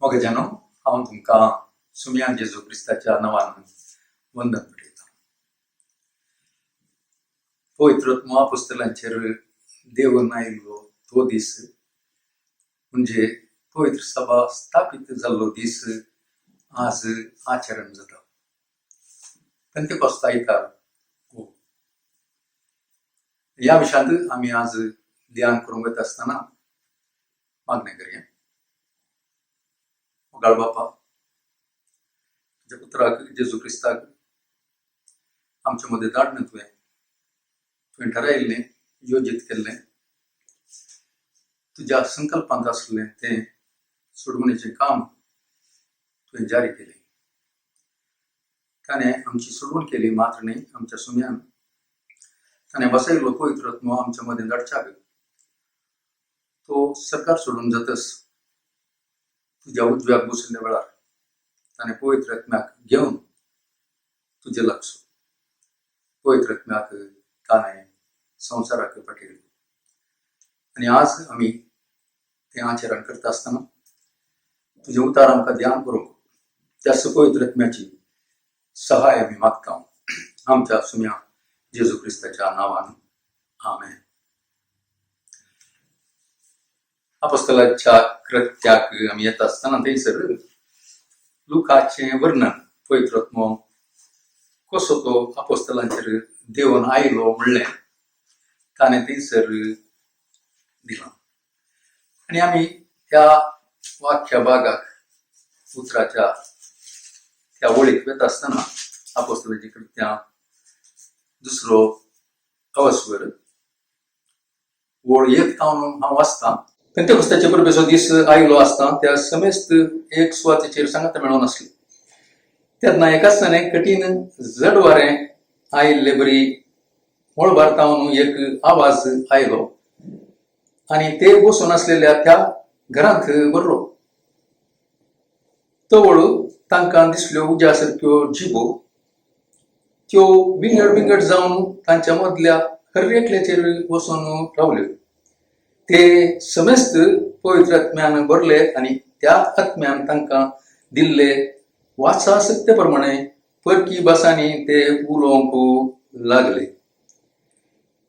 मोगेजानो हांव तुमकां सुमयान जेजू क्रिस्ताच्या नांवान वंदन करीता. पवित्र अपोस्तलांचेर देवून आयिल्लो तो दीस म्हणजे पवित्र सभा स्थापीत जाल्लो दीस आज आचरण जाता. पेंतेकोस्त आयतार ह्या विशयांत आमी आज ध्यान करूंक वता आसतना मागणें करया. मोगाळ बापा, तुज्या पुत्राक जेजू क्रिस्ताक आमचे मदें धाडन तुवें थारायिल्लें, योजीत केल्लें, तुज्या संकल्पांत आसलें तें सोडवणेचें काम तुवें जारी केलें. ताणें आमची सोडवण केली मात्र न्ही, आमच्या सुमयान ताणें बसयिल्लो पवित्र आत्मो आमच्या मदें धाडच्याक तो सरकार सोडून जातस तुज्या उजव्याक बशिल्ल्या वेळार ताणें पवित्र आत्म्याक घेवन तुजे लागसो. पवित्र आत्म्याक ताणें संवसाराक पाठयलो आनी आज आमी तें आचरण करता आसतना तुजें उतार आमकां ध्यान करूंक त्या पवित्र आत्म्याची सहाय आमी मागता. आमच्या सुमया जेजू क्रिस्ताच्या नांवान आमेन. अपोस्तलाच्या कृत्याक आमी येता आसतना थंयसर लुकाचें वर्णन पवित्र आत्मो कसो तो अपोस्तलांचेर देवून आयलो म्हणलें ताणें थंयसर दिलां. आनी आमी ह्या वाक्या भागाक उतराच्या त्या वळीक वता आसतना अपोस्तलाची कृत्यां दुसरो अवस्वर वळ 1 हांव वाचतां. पेंतेकोस्ताचे परबेचो दीस आयलो आसता त्या समेस्त एक सुवातेचेर सांगता मेळोन आसली. तेन्ना एका दिसांनी कठीण जड वारें आयिल्ले बरी मळबार एक आवाज आयलो आनी ते बसून आसलेल्या त्या घरांत भरलो. तो वळू तांकां दिसल्यो उज्या सारक्यो जिबो त्यो विंगड विंगड जावन तांच्या मदल्या हर एकल्याचेर वचून रावल्यो. ते समेस्त पवित्र आत्म्यान भरले आनी त्या आत्म्यान तांकां दिल्ले वाचा सत्य प्रमाणे परकी भासांनी ते उलोवंक लागले.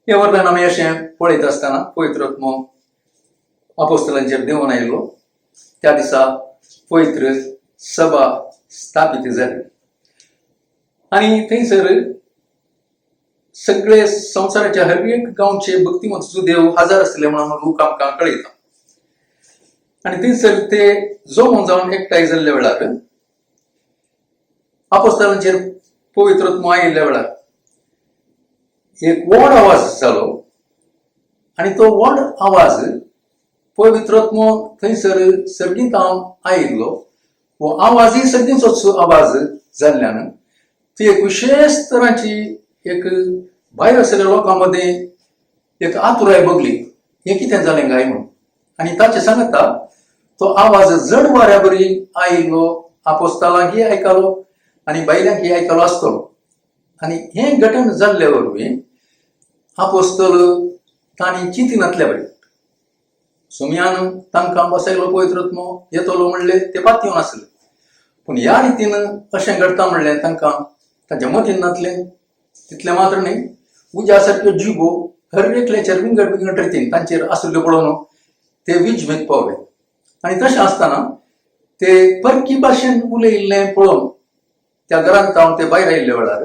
हे वर्णन आमी अशें पळयत आसतना पवित्र आत्मो अपोस्तलांचेर देवून आयिल्लो. त्या दिसा पवित्र सभा स्थापीत जाली आनी थंयसर सगळे संवसाराच्या हर एक गांवचे भक्तिमंत देव हजार आसले म्हणून लोक आमकां कळयता. आनी थंयसर ते जमून जावन एकठांय जाल्ल्या वेळार अपोस्तलांचेर पवित्र आत्मो आयिल्ल्या वेळार एक व्हड आवाज जालो आनी तो व्हड आवाज पवित्र आत्मो थंयसर सर्गींतावन आयिल्लो वो आवाजूय सर्गीचोच आवाज जाल्ल्यान ती एक विशेष तरांची एक भायर आसलेल्या लोकां मदें एक आतुराय भोगली. हें कितें जालें काय म्हणून. आनी ताचे सांगता तो आवाज जड वाऱ्या बरी आयिल्लो अपोस्तलांकय आयकलो आनी बायल्यांकय आयकलो आसतलो. आनी हें घटन जाल्ल्या वरवीं अपोस्तल तांणी चिंतिनातल्या बरें. सुमयान तांकां बसयलो पवित्र आत्मो येतलो म्हणलें ते पात येवन आसले. पूण ह्या रितीन अशें घडटा म्हणलें तांकां तांच्या मतीन नातलें. तितलें मात्र न्ही, उज्या सारक्यो जिबो हर एकल्याचेर विंगड विंगड रितीन तांचेर आसल्यो पळोवन ते विजमेक पावले. आनी तशें आसतना ते परकी भाशेन उलयिल्लें पळोवन त्या घरांत हांव ते भायर आयिल्ल्या वेळार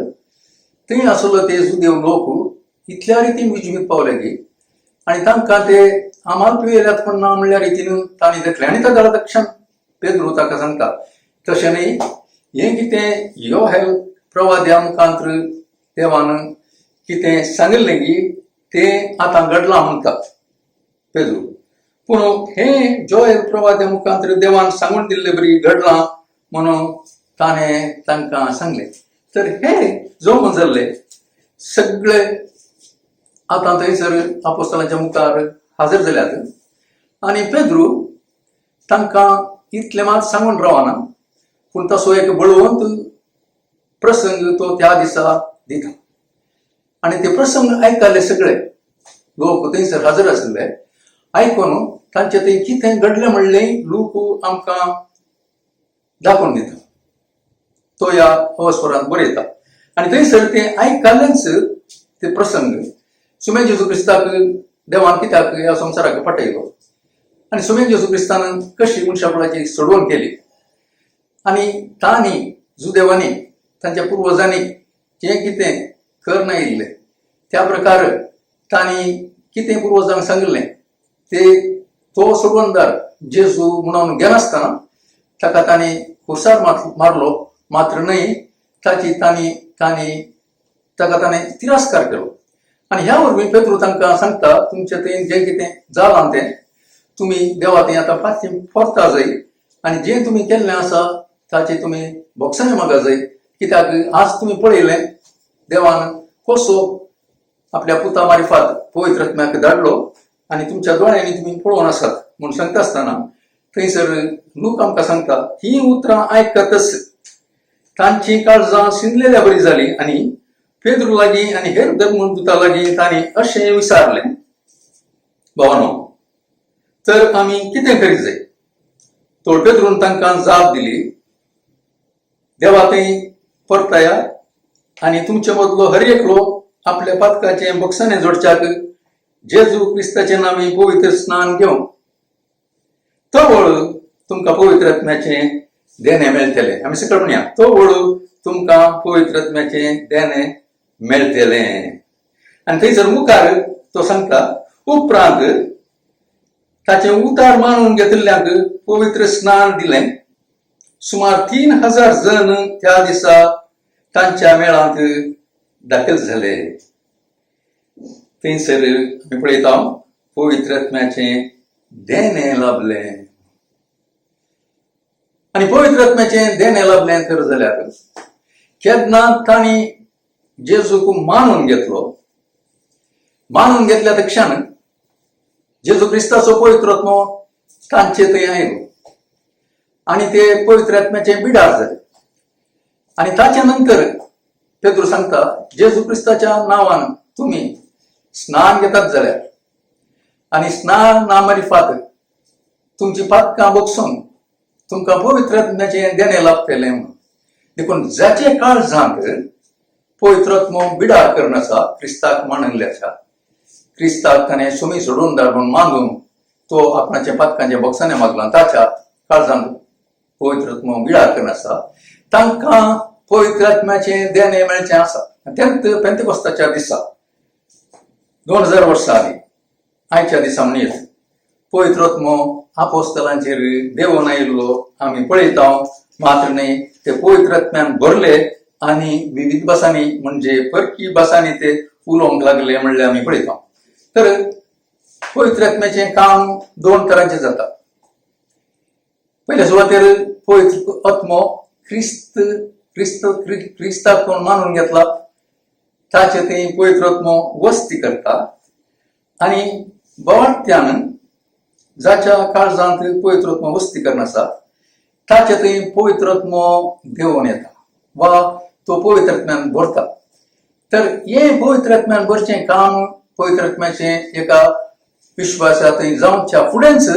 थंय आसलो ते जुदेव लोक इतल्या रितीन विजमेक पावले की आनी तांकां ते आम्हाला पियेल्यात पण ना म्हणल्या रितीन तांणी देखलें. आनी ताका दक्षण पेद्रू ताका सांगता तशें न्ही, हें कितें योहेल प्रवाद्या मुखांत्र देवान कितें सांगिल्लें की तें आतां घडलां म्हणटा पेद्रू. पूण हें योहेल प्रवाद्या मुखांत्र देवान सांगून दिल्लें बरी घडलां म्हणून ताणें तांकां सांगलें. तर हें जमून जाल्लें सगळे आतां थंयसर अपोस्तलांच्या मुखार हाजर जाल्यात आनी पेद्रू तांकां इतलें मात सांगून रावना. पूण तसो एक बळवंत प्रसंग तो त्या दिसा दिता आनी ते प्रसंग आयकले सगळे लोक थंयसर हाजर आसले. आयकून तांचे थंय कितें घडलें म्हणलें लोक आमकां दाखवून दिता तो ह्या अवस्वरांत बरयता आनी थंयसर ते आयकल्लेच ते प्रसंग सुमे जेजू क्रिस्ताक देवान कित्याक ह्या संवसाराक पाठयलो आनी सुमे जेजू क्रिस्तान कशी मनशाकुळाची सोडवण केली आनी तांणी जुदेवांनी तांच्या पुर्वजांनी जें कितें करना आयिल्लें त्या प्रकार तांणी कितें पुर्वजांक सांगिल्लें ते तो सोडवणदार जेजू म्हणून घेनासतना ताका तांणी खुर्सार मारलो मात्र न्हय ताका ताणें तिरस्कार केलो आनी ह्या वरवीं पेद्रू तांकां सांगता तुमचें थंय जें कितें जालां तें तुमी देवा थंय आतां पांचशे परता जाय आनी जें तुमी केल्लें आसा ताचे तुमी भोगसाणे मागा जाय कित्याक आज तुमी पळयलें देवान कसो आपल्या पुता मार्फत पवित्र आत्म्याक धाडलो आनी तुमच्या दोळ्यांनी तुमी पळोवन आसात म्हूण सांगता आसतना थंयसर लूक आमकां सांगता ही उतरां आयकतच तांची काळजां शिनलेल्या बरी जाली आनी पेद्रू लागीं आनी हेर धर्मदूतां लागीं तांणी अशें विचारलें भावानो तर आमी कितें करीत जाय तो पेद्रून तांकां जाप दिली देवा थंय परतया आनी तुमचे मदलो हर एकलो आपल्या पातकाचें भोगसाणें जोडच्याक जेजू क्रिस्ताचे नामी पवित्र स्नान घेवन तो वळू तुमकां पवित्र आत्म्याचें देणें मेळटलें आमी सकयल म्हणया तो वळू तुमकां पवित्र आत्म्याचें देणें मेळटलें आनी थंयसर मुखार तो सांगता उपरांत ताचें उतार मानून घेतिल्ल्यांक पवित्र स्नान दिलें सुमार 3000 जण त्या दिसा तांच्या मेळांत दाखल झाले थंयसर आमी पळयता पवित्र आत्म्याचें देणें लाभलें आनी पवित्र आत्म्याचें देणें लाभलें तर जाल्यार केन्ना तांणी जेजूक मानून घेतल्या तक्षण जेजू क्रिस्ताचो पवित्र आत्मो तांचे थंय आयलो आनी ते पवित्र आत्म्याचें बिडार जाले आनी ताच्या नंतर पेद्रू सांगता जेजू क्रिस्ताच्या नांवान तुमी स्नान घेतात जाल्यार आनी स्नाना मार्फत तुमची पातकां भोगसून तुमकां पवित्र आत्म्याचें देणें लाभतलें म्हणून देखून जाचे काळजांत पवित्र आत्मो बिडार करनासा क्रिस्ताक मानले आसा क्रिस्ताक ताणें सुमी सोडून धाडून मानून तो आपणाच्या पातकांचे भोगसाणें मागला ताच्या काळजांत पवित्र आत्मो बिडार करनासा तांकां पवित्र आत्म्याचें देणें मेळचें आसा तेंत पेंतेकोस्ताच्या दिसा 2000 वर्सां आदीं आयच्या दिसा म्हणीत पवित्र आत्मो आपोस्तलांचेर देवून आयिल्लो आमी पळयता मात्र न्हय ते पवित्र आत्म्यान भरले आनी विविध भासांनी म्हणजे परकी भासांनी ते उलोवंक लागले म्हणले आमी पळयता तर पवित्र आत्म्याचें काम 2 तरांचें जाता पयल्या सुवातेर पवित्र आत्मो क्रिस्ताक कोण मानून घेतला ताचे थंय पवित्र आत्मो वस्ती करता आनी बवाट्यान जाच्या काळजांत पवित्र आत्मो वस्ती करनासा ताचे थंय पवित्र आत्मो देंवन येता वा तो पवित्र आत्म्यान भरता तर हे पवित्र आत्म्यान भरचें काम पवित्र आत्म्याचें एका विश्वासा थंय जावच्या फुडेंच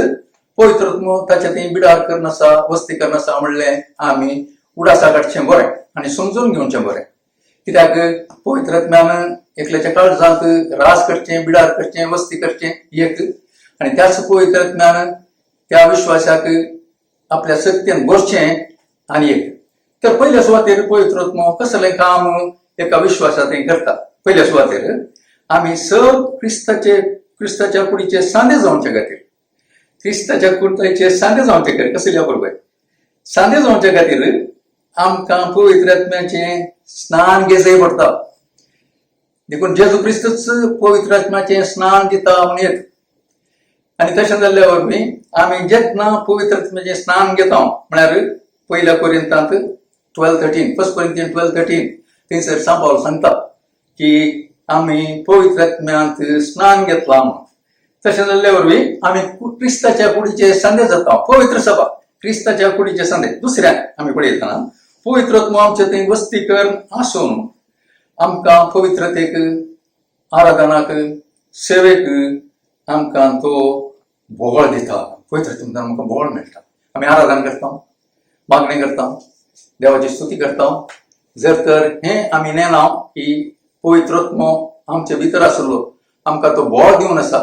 पवित्र आत्मो ताचे थंय बिडार करनासा वस्ती करनासा म्हणलें आमी उडासा काडचें बरें आनी समजून घेवचें बरें कित्याक पवित्र आत्म्यान एकल्याच्या काळजांत रास करचें बिडार करचें वस्ती करचें एक आनी त्याच पवित्र आत्म्यान त्या विश्वासाक आपल्या सत्यान भरचें आनी एक तर पयल्या सुवातेर पवित्र आत्मो कसलें काम एका विश्वासांत करता पयल्या सुवातेर आमी सब क्रिस्ताच्या कुडीचे सांदे जावचे खातीर क्रिस्ताच्या कुडीचे सांदे जावचे खातीर कसल्या बरोबर सांदे जावचे खातीर आमकां पवित्र आत्म्याचें स्नान घेवचें पडटा देखून जेजू क्रिस्तच पवित्र आत्म्याचें स्नान दिता म्हूण येत आनी तशें जाल्ल्या वरवीं आमी जेन्ना पवित्र आत्म्याचें स्नान घेता म्हळ्यार पयल्या कोरिंथांत 12:13 फर्स्ट कोरिंथियन 12:13 थंयसर सांत पावल सांगता की आमी पवित्र आत्म्यांत स्नान घेतलां म्हणून तशें जाल्ल्या वरवीं आमी क्रिस्ताच्या कुडीचे सांदे जाता पवित्र सभा क्रिस्ताच्या कुडीचे सांदे दुसऱ्याक आमी पळयतना पवित्र आत्मो आमचे थंय वस्ती कर आसून आमकां पवित्रतेक आराधनाक सेवेक आमकां तो बोवाळ दिता पवित्र आत्म्यान आमकां बोवाळ मेळटा आमी आराधना करता मागणी करता, देवाची स्तुती करता. जर तर हे आम्ही नेना की पवित्रत्म आमच्या भितर आसलो, आमकां तो बोळ दिवन आसा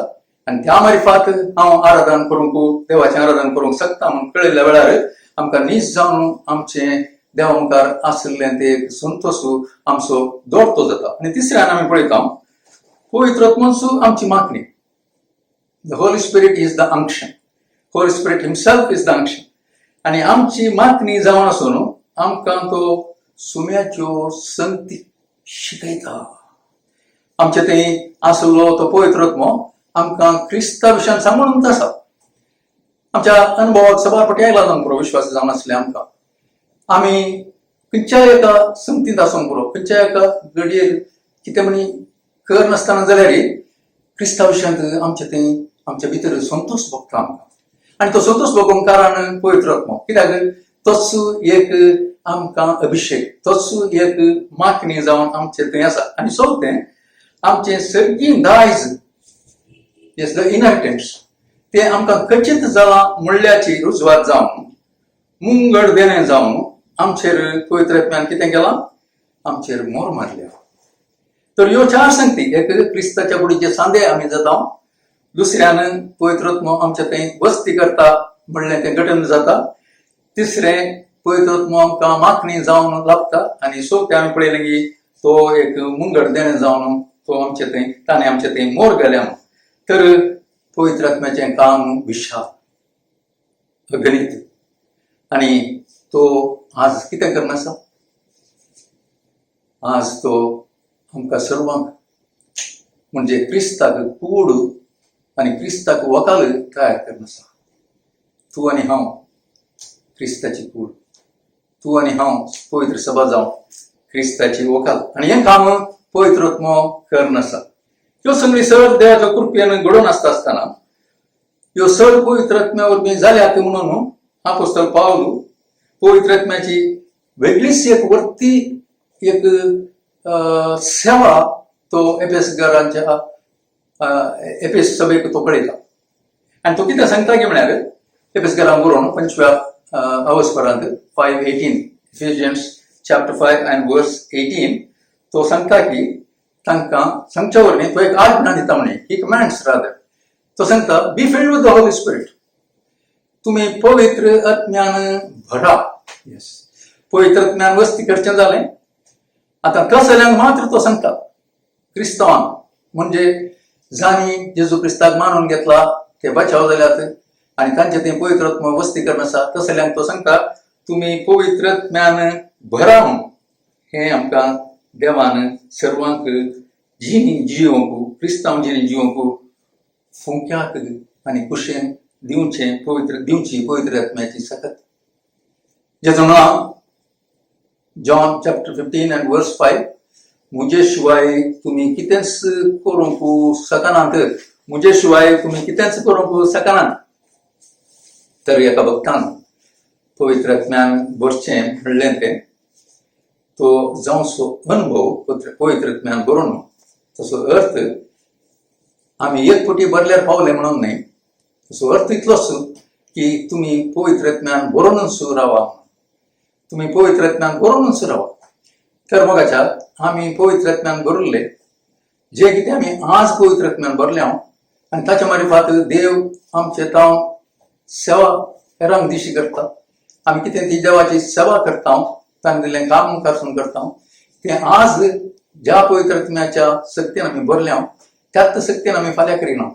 आणि त्या मार्फत हांव आराधन करूंक, देवाचें आराधन करूंक शकता म्हणून कळयल्या वेळार आमकां नीज जावन आमचें देवा मुखार आसलें ते संतोष आमचो जोडतो जाता. आणि तिसऱ्यान आमी पळयता पवित्रत्मसू आमची मागणी. The Holy spirit is the unction. Holy spirit himself is the unction. आणि आमची मागणी जावन आसून आमकां तो सुम्याच्यो संगती शिकयता. आमचे थंय आसलो तो पवित्रत्म आमकां क्रिस्ता विशयान सांगून आसा. आमच्या अनुभवाक सबारपटी आयला जावन पुरो विश्वास जावन आसले आमकां. आमी खंयच्याय एका संगतींत आसूंक पुरो, खंयच्याय एका घडयेर कितें म्हणी कर नासतना जाल्यार क्रिस्ता विशयांत आमचे थंय आमच्या भितर संतोष भोगता आमकां. आनी तो संतोष भोगूंक कारण पवित्रत्म. कित्याक तोच एक आमकां अभिषेक, तोच एक मागणी जावन आमचे थंय आसा. आनी चवथें आमचे सगळीं दायज द इनहेरिटन्स ते आमकां खचित जाला म्हणल्याची रुजवात जावन, मुंगड देणें जावन आमचेर पवित्रत्म्यान कितें केलां? आमचेर मोर मारल्या. तर ह्यो चार संगती, एक क्रिस्ताच्या कुडीचे सांदे आमी जाता, दुसऱ्यान पवित्रत्म आमच्या थंय वस्ती करता म्हणलें तें घटन जाता, तिसरें पवित्रत्म आमकां मागणी जावन लागता, आनी चवथें आमी पळयलें की तो एक मुंगड देणें जावन तो आमचे थंय ताणें आमचे थंय मोर घाल्या. तर पवित्रात्म्याचें काम विशाल, अगणित. आनी तो आज कितें करना आसा? आज तो आमकां सर्वांक म्हणजे क्रिस्ताक कूड आनी क्रिस्ताक वकाल तयार करना आसा. तूं आनी हांव क्रिस्ताची कूड, तूं आनी हांव पवित्र सभा जावन क्रिस्ताची वकाल. आनी हें काम पवित्रत्म करना आसा. ह्यो सगळी सर देवाच्या कृपेन घडोवन आसतना ह्यो सर पवित्रत्म्या वरवीं जाल्यात म्हणून अपोस्तल पावल पवित्रत्म्याची वेगळीच एक वर्ती एक सेवा तो एफेसकारांच्या एफेस सभेक तो पळयता. आनी तो कितें सांगता की म्हळ्यार एफेसकारांक बरोवन 5व्या अवस्परांत 5:18 Ephesians chapter 5 and verse 18 तो सांगता की तांकां सांगच्या वरवीं तो एक आज्ञा दिता म्हणे, ही कमांड्स रादर. तो सांगता बी filled with the Holy spirit. तुम्ही पवित्र आत्म्यान भरा. यस, पवित्र आत्म्यान वस्ती करचें जालें. आतां कसल्यांक मात्र तो सांगता, क्रिस्तावांक म्हणजे जाणी जेजू क्रिस्ताक मानून घेतला ते बचाव जाल्यात आनी तांचे थंय पवित्र आत्मा वस्ती करना आसा, तसल्यांक तो सांगता तुम्ही पवित्र आत्म्यान भरा म्हूण. हें आमकां देवान सर्वांक जिणी जिवंक, क्रिस्तांव जिणी जिवंक फुंक्याक आनी कुशेन दिवचें दिवची पवित्र आत्म्याची सकत. जेजून नांव जॉन चॅप्टर 15 and verse 5 मुजे शिवाय तुम्ही कितेंच करूंक शकनात, मुजे शिवाय तुम्ही कितेंच करूंक शकनात. तर एका भक्तान पवित्र आत्म्यान भरचें म्हणलें तें तो जावचो अनुभव पवित्र आत्म्यान बरोवन तसो अर्थ आमी एक फावटी भरल्यार पावले म्हणून न्ही. तसो अर्थ इतलोच की तुमी पवित्र आत्म्यान बरोवनूच रावा, तुमी पवित्र आत्म्यान बरोवनूच रावा. तर मगाच्या आमी पवित्र आत्म्यान भरले जे कितें आमी आज पवित्र आत्म्यान भरले आनी ताच्या मार्फत देव आमचे तांव सेवा हेरांक दिशी करता. आमी कितें ती देवाची सेवा करता, ताणें दिल्लें काम मुखारसून करता तें आज ज्या पवित्र आत्म्याच्या शक्तीन आमी भरल्या त्याच शक्तीन आमी फाल्यां करिना.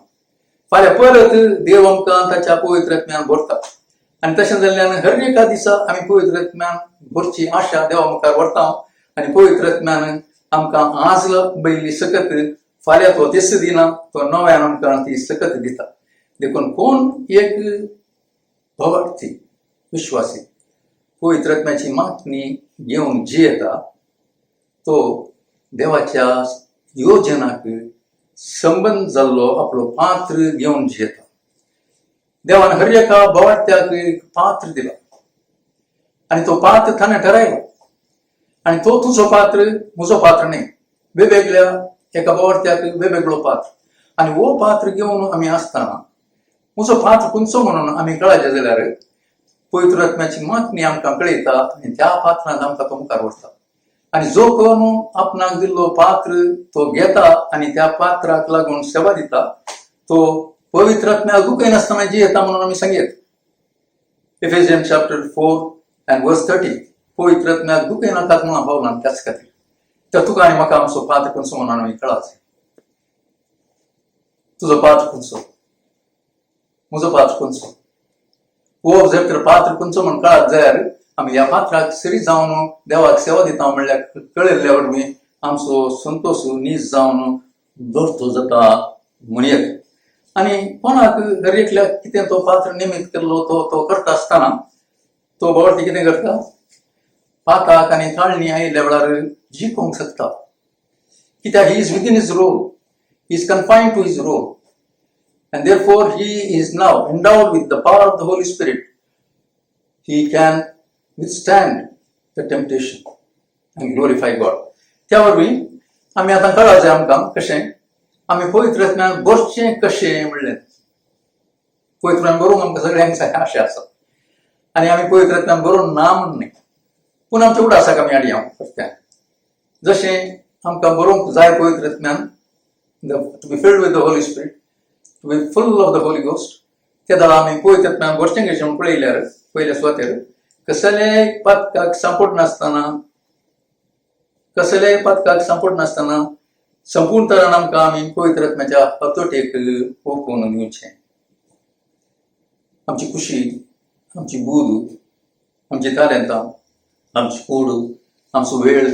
फाल्यां परत देव आमकां ताच्या पवित्र आत्म्यान भरता आनी तशें जाल्ल्यान हर एका दिसा आमी पवित्र आत्म्यान भरची आशा देवा मुखार व्हरता आनी पवित्र आत्म्यान आमकां आज बैली सकत फाल्यां तो तेस दिना, तो नव्यान आमकां ती सकत दिता. देखून कोण एक भवार्थी विश्वासी पवित्र आत्म्याची मागणी घेवन जियेता तो देवाच्या योजनाक संबंध जाल्लो आपलो पात्र घेवन जियेता. देवान हर एका भवार्थ्याक एक पात्र दिला आनी तो पात्र ताणें ठरयलो आनी तो तुजो पात्र म्हजो पात्र न्ही. वेगवेगळ्या एका भवार्थ्याक वेगवेगळो पात्र आनी वो पात्र घेवन आमी आसतना म्हजो पात्र खंयचो म्हणून आमी कळयलें जाल्यार पवित्र आत्म्याची मागणी आमकां कळयता आनी त्या पात्रांत आमकां तो मुखार व्हरता. आनी जो कोण आपणाक दिल्लो पात्र तो घेता आनी त्या पात्राक लागून सेवा दिता तो पवित्र आत्म्याक दुखय नासतना जियेता म्हणून आमी सांगयत. Ephesians chapter 4 and verse 30. पवित्र आत्म्याक दुखय नाकात म्हणून पावलां त्याच खातीर. तर तुका आनी म्हाका आमचो पात्र खंयचो म्हणून आमी कळाच. तुजो पात्र खंयचो, म्हजो पात्र खंयचो, वो जर तर पात्र खंयचो म्हण कळत जाल्यार आमी ह्या पात्राक सरी जावन देवाक सेवा दिता म्हणल्यार कळयल्ल्या वरवीं आमचो संतोश नीज जावन दरतो जाता म्हणयत. आनी कोणाक दर एकल्याक कितें तो पात्र निमित केल्लो तो करता आसतना तो बावटी कितें करता, पाताक आनी ताळणी आयिल्ल्या वेळार जिखोवंक शकता. कित्याक he is within his role, he is confined to his role, and therefore he is now endowed with the power of the Holy Spirit. He can withstand the temptation and glorify God. त्या वरवीं आमी आतां कळा जाय आमकां कशें आमी पवित्र आत्म्यान बरचें कशें म्हणलें. पवित्र आत्म्यान बरोवंक आमकां सगळ्यांक आशा आसा आनी आमी पवित्र आत्म्यान बरोवन ना म्हण न्ही, पूण आमच्या उडासाक आमी आडी हांव करता. जशें आमकां बरोवंक जाय पवित्र आत्म्यान to be filled with the Holy Spirit, to be full of the Holy Ghost, त्या दाळा आमी पवित्र आत्म्यान बरचें कशें म्हूण पळयल्यार पयल्या सुवातेर कसलेय पातकाक सांपड नासतना संपूर्ण तरान आमकां आमी पवित्र आत्म्याच्या हातोटेक ओपून दिवचें. आमची खुशी, आमची बूद, आमची तालेंतां, आमची कूड, आमचो वेळ,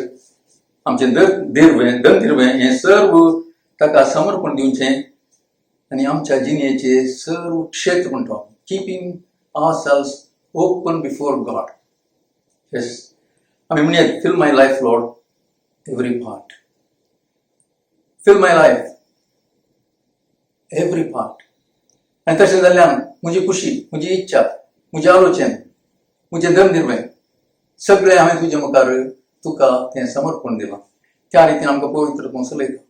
आमचें धनदिरवें हें सर्व ताका समर्पण दिवचें आनी आमच्या जिणेचे सर्व क्षेत्र म्हणटा keeping ourselves open before God. Yes, आमी म्हणयात fill my life Lord, every part. Fill my life, every part. आनी तशें जाल्ल्यान म्हजी खुशी, म्हजी इच्छा, म्हजें आलोचन, म्हजें धनदिरवें सगळें हांवें तुजे मुखार तुका तें समर्पण दिलां. त्या रितीन आमकां पवित्र कोण चलयता.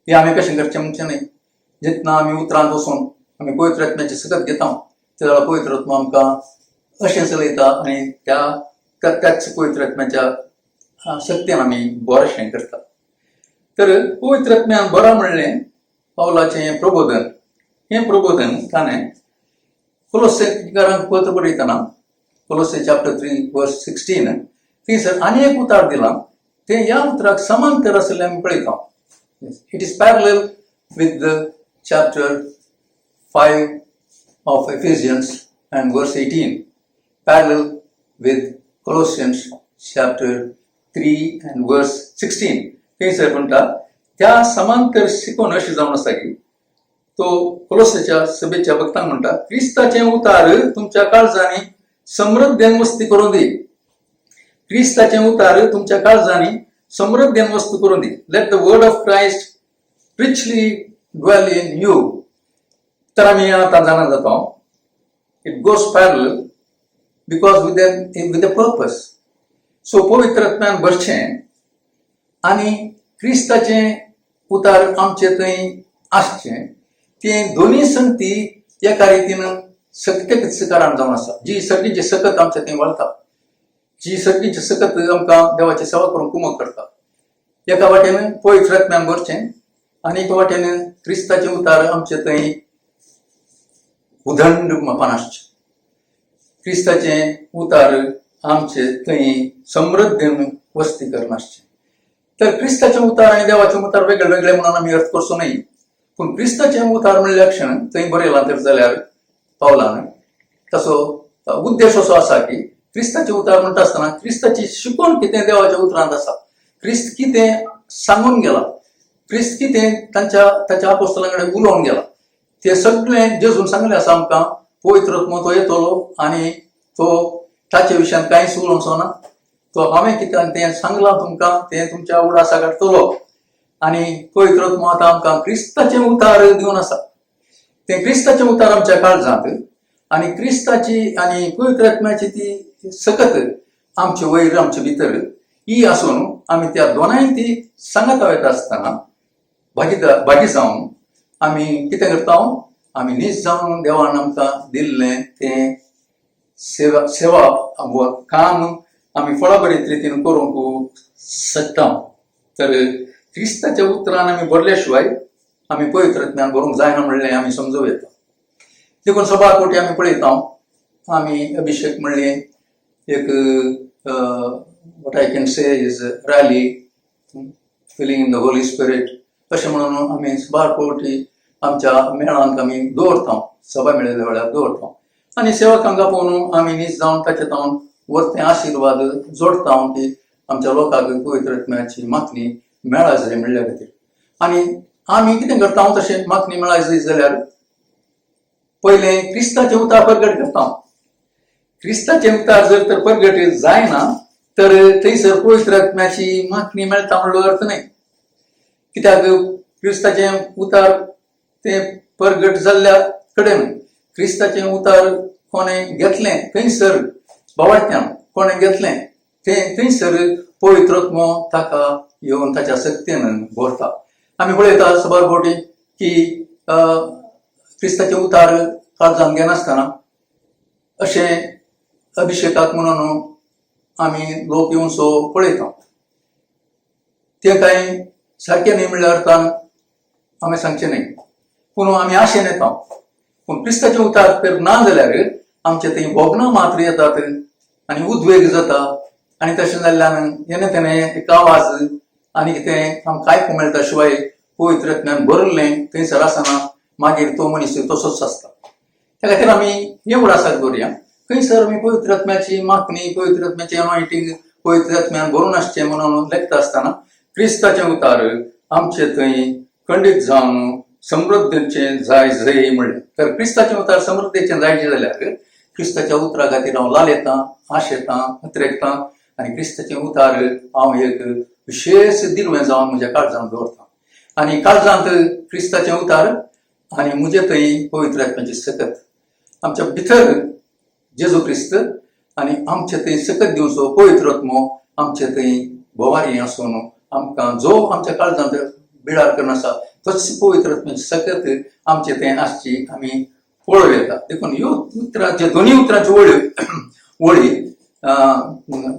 हें आमी कशें करचें म्हणचें न्ही. जेन्ना आमी उतरांत वचून आमी पवित्र आत्म्याची सकत घेता त्या वेळार पवित्र आत्मा आमकां अशें चलयता आनी त्याच पवित्र आत्म्याच्या शक्तीन आमी बरेंशें करता. तर पवित्र आत्म्यान बरा म्हणलें पावलाचें प्रबोधन. हें प्रबोधन ताणें कोलोसेकारांक पत्र बरयतना कोलोसे चॅप्टर 3 वर्स 16 थंयसर आनी एक उतार दिलां. तें ह्या उतराक समांतर आशिल्लें आमी पळयता. It is parallel with the chapter 5 of Ephesians and verse 18, parallel with Colossians chapter 3 and verse 16. थंयसर म्हणटा त्या समांतर शिकवण अशी जावन आसा की तो कोलोसेच्या सभेच्या भक्तांक म्हणटा क्रिस्ताचें उतार तुमच्या काळजांनी समृद्धीन वस्ती करून दी. क्रिस्ताचें उतार तुमच्या काळजांनी समृद्धीन वस्ती करून दी. Let the word of Christ richly dwell in you. तर आमी आतां जाणा जाता it goes parallel because with a purpose. So पवित्र आत्म्यान भरचें आनी क्रिस्ताचें उतार आमचे थंय आसचें तें दोनी संगती एका रितीन सत्य कारण जावन आसा. जी सगळींची सकत आमचे थंय वळटा, जी सगळींची सकत आमकां देवाची सेवा करूंक कुमक करता. एका वाटेन पवित्र आत्म्यान भरचें आनी एका वाटेन क्रिस्ताचे उतार आमचे थंय उदंडपणान आसचें. क्रिस्ताचे उतार आमचे थंय समृद्धीन वस्ती करून आसचें. तर क्रिस्ताचे उतार आनी देवाचे उतार वेगळे वेगळे म्हणून आमी अर्थ करचो न्ही. पूण क्रिस्ताचे उतार म्हणल्या क्षण थंय बरयलां तर जाल्यार पावलान ताचो उद्देश असो आसा की क्रिस्ताचे उतार म्हणटा आसतना क्रिस्ताची शिकवण कितें देवाच्या उतरांत आसा, क्रिस्त कितें सांगून गेला, क्रिस्त कितें ताच्या आपोस्तलां कडेन उलोवन गेला तें सगळें जेजून सांगलें आसा आमकां. पवित्र आत्मो तो येतलो आनी तो ताचे विशयान कांयच उलोवचो ना. तो हांवें कितें तें सांगलां तुमकां तें तुमच्या उडासाक हाडटलो. आनी पवित्र आत्मो आतां आमकां क्रिस्ताचें उतार दिवन आसा. तें क्रिस्ताचें उतार आमच्या काळजांत आनी क्रिस्ताची आनी पवित्र आत्म्याची ती सकत आमचे वयर आमचे भितर ही आसून आमी त्या दोनांय ती सांगता वयता आसतना भागी जावन आमी कितें करता, आमी नीज जावन देवान आमकां दिल्लें तें सेवा व काम आम्ही फळाबरीत रीतीने करूंक शकता. तर क्रिस्ताच्या उतरान आम्ही भरल्याशिवाय आम्ही पवित्र ज्ञान भरूंक जायना म्हणले आम्ही समजूं येता. देखून सभा कोटी आम्ही पळयता आम्ही अभिषेक म्हणले एक what I can say is rally filling in the Holy Spirit अशें म्हणून आम्ही सभा कोटी आमच्या मेळांक आम्ही दवरता, सभा मेळयल्या वेळार दवरता आनी सेवकांका पळोवन आम्ही नीज जावन ताचे जावन वरते आशीर्वाद जोडता की आमच्या लोकांक पवित्र आत्म्याची मागणी मेळा जाय म्हणल्या खातीर. आनी आमी कितें करता तशें मागणी मेळाय जाय जाल्यार पयले क्रिस्ताचे उतार प्रगट करता. क्रिस्ताचे उतार जर तर प्रगट जायना तर थंयसर पवित्र आत्म्याची मागणी मेळटा म्हणलो अर्थ नाही. कित्याक क्रिस्ताचे उतार ते प्रगट जाल्ल्या कडेन क्रिस्ताचे उतार कोणें घेतलें थंयसर भावार्थ्यान कोणें घेतलें तें थंयसर पवित्रत्म ताका येवन ताच्या शक्तीन भरता. आमी पळयता सबार फावटी की क्रिस्ताचे उतार काळजांत घेनासतना अशें अभिषेकाक म्हणून आमी लोक येवन सो पळयता. ते कांय सारकें न्ही म्हणल्या अर्थान आमी सांगचें न्ही, पूण आमी आशेन येता. पूण क्रिस्ताचे उतार तर ना जाल्यार आमचे थंय भोगनां मात्र येतात आनी उद्वेग जाता आनी तशें जाल्ल्यान येणे तेणे एक आवाज आनी कितें आमकां आयकूंक मेळटा शिवाय पवित्र आत्म्यान भरल्लें थंयसर आसना मागीर तो मनीस तसोच आसता. त्या खातीर आमी हे उडासाक दवरया खंयसर आमी पवित्र आत्म्याची मागणी पवित्र आत्म्याचें अनॉयंटींग पवित्र आत्म्यान भरून आसचें म्हणून लेखता आसतना क्रिस्ताचे उतार आमचे थंय खंडीत जावन समृद्धीचें जाय जय म्हणलें. तर क्रिस्ताचे उतार समृद्धीचें जायचें जाल्यार क्रिस्ताच्या उतरा खातीर हांव लालयतां, आशेतां, उतरेकतां आनी क्रिस्ताचे उतार हांव एक विशेष दिलवें जावन म्हज्या काळजांत दवरतां. आनी काळजांत क्रिस्ताचे उतार आनी म्हजे थंय पवित्र आत्म्याची सकत आमच्या भितर जेजू क्रिस्त आनी आमचे थंय सकत दिवचो पवित्रत्म आमचे थंय भोवारी आसून आमकां जो आमच्या काळजांत बिडार करून आसा तशी पवित्र आत्म्याची सकत आमचे थंय आसची आमी पळोव येता. देखून ह्यो उतरांचे दोनी उतरांच्यो वळी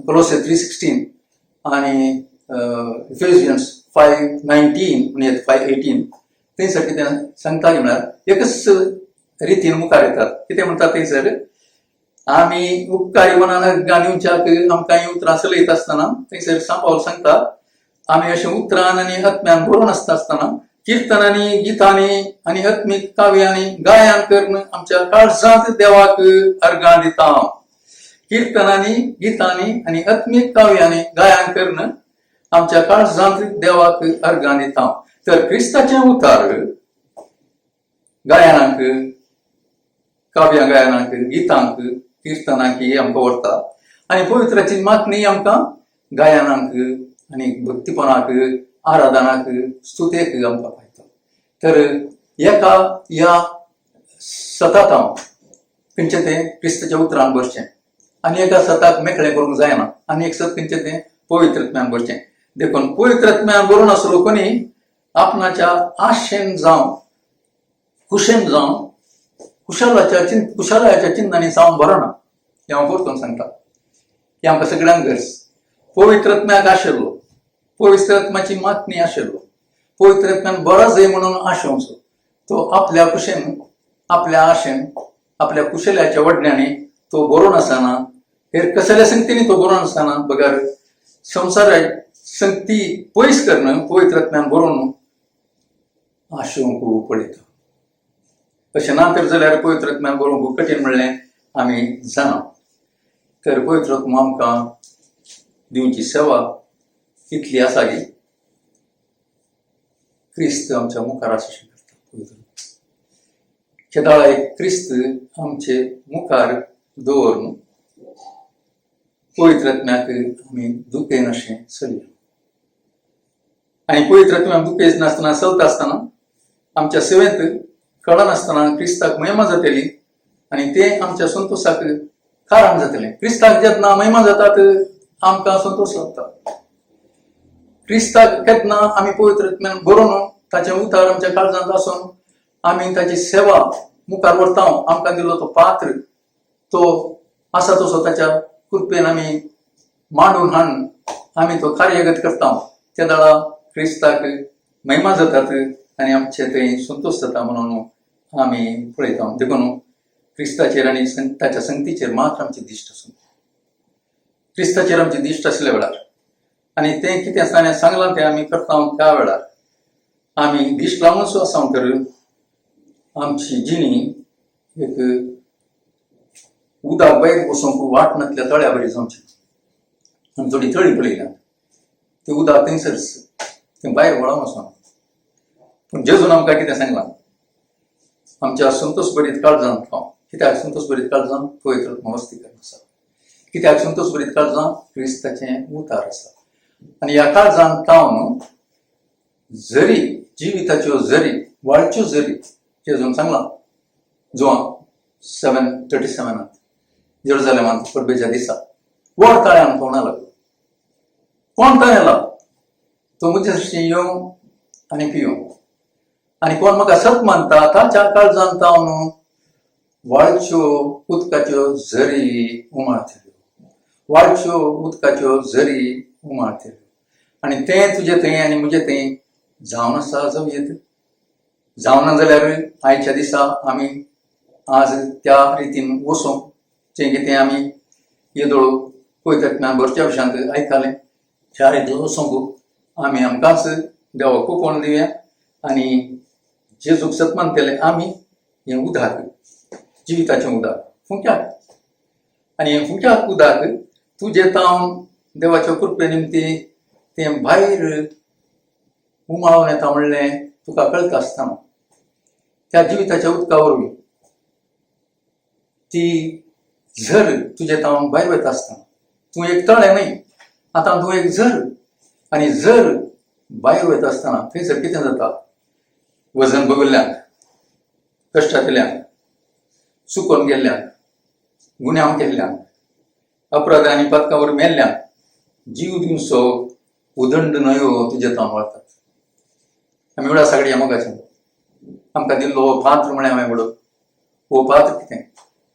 कोलोसे 3:16 आनी इफेसियन्स 5:19 म्हणजे 5:18 थंयसर कितें सांगता म्हळ्यार एकच रितीन मुखार येतात. कितें म्हणटा थंयसर आमी उपकारी मनान गाणीवच्याक आमकां ही उतरां चलयता आसतना थंयसर पावल सांगता आमी अशें उतरान आनी आत्म्यान भरून आसतना किर्तनांनी गितांनी आनी आत्मीक काव्यांनी गायन करून आमच्या काळजांत देवाक अर्गां दिता. किर्तनांनी गितांनी आनी आत्मीक काव्यांनी गायन करून आमच्या काळजांत देवाक अर्गां दिता. तर क्रिस्ताचे उतार गायनाक काव्यां गायनाक गितांक किर्तनाक आमकां व्हरता आनी पवित्राची मागणी आमकां गायनाक आनी भक्तीपणाक आराधनाक स्तुतेक आमकां पावयता. तर एका ह्या सताक हांव खंयचें तें क्रिस्ताच्या उतरान भरचें आनी एका सताक मेकळें करूंक जायना आनी एक सत खंयचें तें पवित्र आत्म्यान भरचें. देखून पवित्र आत्म्यान भरून आसलो कोणी आपणाच्या आशेन जावं खुशेन जावं कुशलाच्या चिन्नांनी जावं बरना हें हांव परतून सांगता. हें आमकां सगळ्यांक गरज. पवित्र आत्म्याक आशिल्लो, पवित्र आत्म्याची मागणी आशिल्लो, पवित्र आत्म्यान बरो जाय म्हणून आशेवचो तो आपल्या कुशेन आपल्या आशेन आपल्या कुशल्याच्या वडण्यानी तो बरोवन आसना हेर कसल्या संगतींनी तो बरोवन आसना बगर संवसाराची संगती पयस करून पवित्र आत्म्यान बरोवन आशेवंक पळयता. अशें ना तर जाल्यार पवित्र आत्म्यान बरोवंक कठीण म्हणलें आमी जाणा. तर पवित्र आत्मा आमकां दिवची सेवा इतली आसा की क्रिस्त आमच्या मुखार आसूं करता. केदाळ एक क्रिस्त आमचे मुखार दवरून पवित्र आत्म्याक आमी दुखेन अशें चलया. आनी पवित्र आत्म्याक दुखेच नासतना चलता आसतना आमच्या सेवेंत कळनासतना क्रिस्ताक महिमा जातली आनी तें आमच्या संतोशाक कारण जातलें. क्रिस्ताक जेन्ना महिमा जातात आमकां संतोश लागता. क्रिस्ताक केन्ना आमी पवित्र आत्म्यान बरोवन ताचें उतार आमच्या काळजांत आसून आमी ताची सेवा मुखार व्हरता आमकां दिलो तो पात्र तो असा तो स्वतःच्या कृपेन आम्ही मांडून हाडून आम्ही तो कार्यगत करता त्या दाळा क्रिस्ताक महिमा जातात आणि आमचे ते संतोष जाता म्हणून आम्ही पळयता देखून क्रिस्ताचेर आणि ताच्या संगतीचेर मात्र आमची दिश्ट आसूं क्रिस्ताचेर आमची दिश्ट आसल्या वेळार आणि ते कितें ताणें सांगलां तें आमी करता त्या वेळार आमी दिश्ट लावनूच आसा तर आमची जिणी एक उदक भायर वचूंक वाट नासल्या तळ्या बरी जावची आमी थोडी तळी पळयल्या ते उदक थंयसर तें भायर वळोंक वचोना पूण जेजून आमकां कितें सांगलां आमच्या संतोष भरीत काळजांत कित्याक संतोष भरीत काळजांत पवित्र मस्तीकरण आसा कित्याक संतोष भरीत काळजांत क्रिस्ताचें उतार आसा आनी ह्या काळजांत तावन जरी जिविताच्यो जरी वाळच्यो जरी जेजून सांगलां जोआन 7:37 जेरुसलेमांत परबेच्या दिसा व्हड ताळ्यान कोणा लागलो कोण ताळेला तो म्हजे दृश्टी येवं आनी पिवं आनी कोण म्हाका सत मानता ताच्या काळजांत तावन वाळच्यो उदकाच्यो झरी उमाळटल्यो वाळच्यो उदकाच्यो झरी उमाळटल्यो आनी तें तुजें थंय आनी म्हजें थंय जावन आसा जावं येत जावं ना जाल्यार आयच्या दिसा आमी आज त्या रितीन वचूंक जें कितें आमी येदोळो पवित्रत्म्यान भरच्या विशयांत आयकतालें त्या रितीन वचूंक आमी आमकांच देवाक कोण दिवया आनी जेजूक सतमान केलें आमी हें उदक जिविताचें उदक फुंक्याक आनी हें फुंक्याक उदक तुजें तावन देवाच्या कृपे निमती तें भायर उमाळून येता म्हणलें तुका कळटा आसतना त्या जिविताच्या उदका वरवीं ती झर तुजें तावन भायर वता आसतना तूं एक तळें न्हय आतां तूं एक झर आनी झर भायर वता आसतना थंयसर कितें जाता वजन बगल्ल्यांक कश्टांतल्यांक चुकोन गेल्ल्यांक गुन्यांव केल्ल्यांक अपराध आनी पातकां वरवीं मेल्ल्यांक जीव दिवचो उदंड न्हयो तुजे तावन वळटात आमी वेळा सगळें या मोगाचें आमकां दिल्लो पात्र म्हळ्यार हांवें म्हणून हो पात्र कितें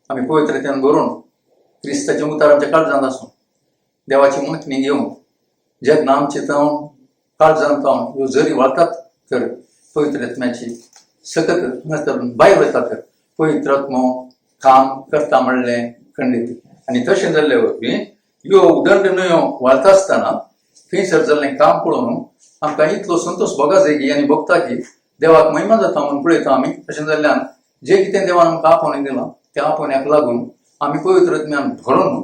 आमी पवित्रतेन बरोवन क्रिस्ताचें उतार आमच्या काळजांत आसूं देवाची मनखणी घेवन जेन्ना आमचे तावन काळजांत तावन ह्यो झरी वळटात तर पवित्रत्म्याची सकत भायर वता तर पवित्रत्मो काम करता म्हणलें खंडीत आनी तशें जाल्ले वरवीं ह्यो उदंड न्हंयो वळटा आसतना थंयसर जाल्लें काम पळोवन आमकां इतलो संतोष भोगा जागी आनी भोगता की देवाक महिमा जाता म्हणून पळयता आमी तशें जाल्ल्यान जें कितें देवान आमकां आपोवणें दिलां त्या आपोवण्याक लागून आमी पवित्रत्म्यान भरून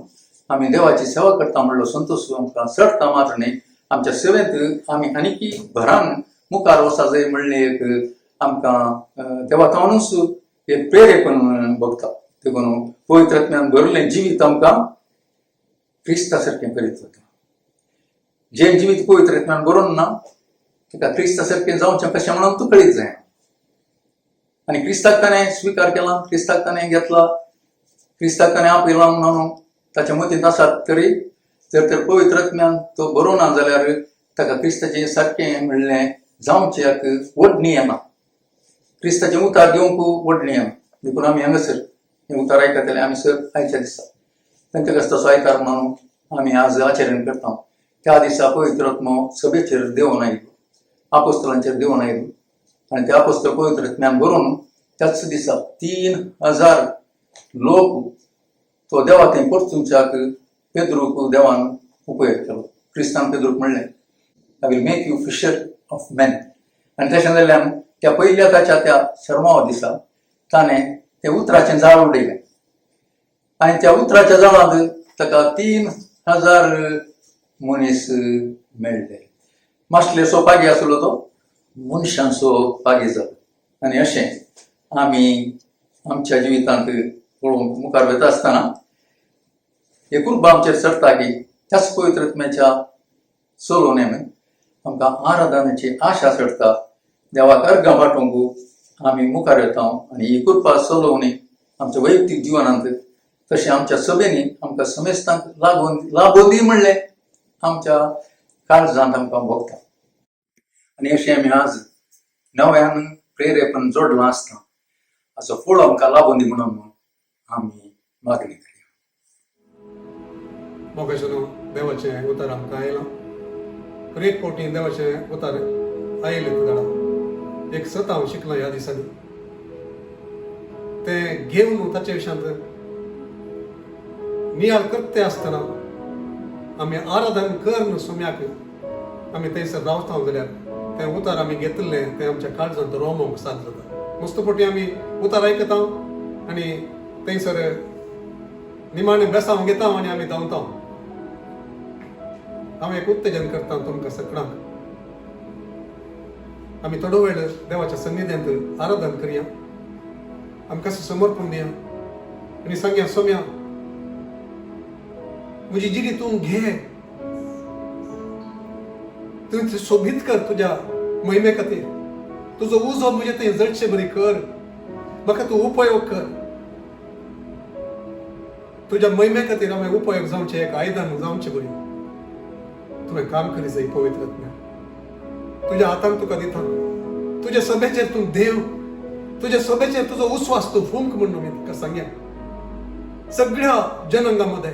आमी देवाची सेवा करता म्हणलो संतोष आमकां चडटा मात्र न्ही आमच्या सेवेंत आमी आनीकी भरान मुखार वचा जाय म्हणलें एक आमकां देवा तावनूच एक प्रेरेपण भोगता देखून पवित्रत्म्यान भरलें जिवीत आमकां क्रिस्ता सारकें करीत वता जें जिवीत पवित्रत्म्यान बरोवन ना ताका क्रिस्ता सारकें जावचें कशें म्हणून तूं कळीत जाय आनी क्रिस्ताक ताणें स्विकार केला क्रिस्ताक ताणें घेतला क्रिस्ताक ताणें आपयला म्हणून ताच्या मतींत आसात तरी जर तर पवित्रत्म्यान तो बरो ना जाल्यार ताका क्रिस्ताचें सारकें म्हणलें जावचें वडणी येना क्रिस्ताचें उतार घेवंक वडणी येना देखून आमी हांगासर हें उतार आयकतले आमी सर आयच्या दिसा पेंतकस्ताचो आयतार म्हणून आमी आज आचरण करता त्या दिसा पवित्रत्मो सभेचेर देंवन आयलो आपोस्तलांचेर देंवन आयलो आनी ते आपोस्तल पवित्रत्म्यान बरोवन त्याच दिसा 3000 लोक तो देवा थंय परतुंच्याक पेद्रूक देवान उपयोग केलो क्रिस्तान पेद्रूक म्हणलें I will make you fisher of man आनी तशें जाल्ल्यान त्या पयल्या ताच्या त्या शर्मावा दिसा ताणें तें उतराचें जाळ उडयलें आनी त्या उतराच्या जाळांत ताका 3000 मनीस मेळ्ळे मातसलेसो पागी आसलो तो मनशांचो पागी जालो आनी अशें आमी आमच्या जिवितांत पळोवंक मुखार वता आसतना हे कृपा आमचेर चडटा की त्याच पवित्रत्म्याच्या चलोवन आमकां आराधनाची आशा चडटा देवाक अर्घां वांटूंक आमी मुखार येता आनी ही कृपा चलोवणी आमच्या वैयक्तीक जिवनांत तशें आमच्या सभेनी आमकां समेस्तांक लाबो दी म्हणलें आमच्या काळजांत आमकां भोगता आनी अशें आमी आज नव्यान प्रेरेपण जोडलां आसता हाचो फळ आमकां लाबो दी म्हणून आमी मागणी करया. मोगाच्यान देवाचें उतर आमकां आयलां. एक फावटी देवाचें उतर आयलें तुगेला एक सत हांव शिकलो ह्या दिसांनी. तें घेवन ताचे विशयांत नियाळ करते आसतना आमी आराधन करन सुम्याक आमी थंयसर रावता जाल्यार तें उतर आमी घेतलें तें आमच्या काळजांत रोमोंक साद जाता. मस्त फावटी आमी उतर आयकता आनी थंयसर निमाणें बेसांव घेता आनी आमी धांवता. हांव एक उत्तेजन करता तुमकां सगळ्यांक. आमी थोडो वेळ देवाच्या सन्निध्यांत आराधन करया. आमकां समर्पण दिया आनी सांगया सोम्या म्हजी जिणी तूं घे. तूं सोबीत कर तुज्या महिमे खातीर. तुजो उजो म्हजे थंय जडचे बरी कर. म्हाका तूं उपयोग कर. तुज्या महिमे खातीर हांवें उपयोग जावचें एक आयदन जावचें बरी. तुवें काम करी जाय पवित्र आत्म्या. तुज्या हातांत तुका दिता. तुज्या सभेचेर तूं देव. तुज्या सभेचेर तुजो उस्वास तूं फूंक म्हणून मी तुका सांगया. सगळ्या जनांगामध्ये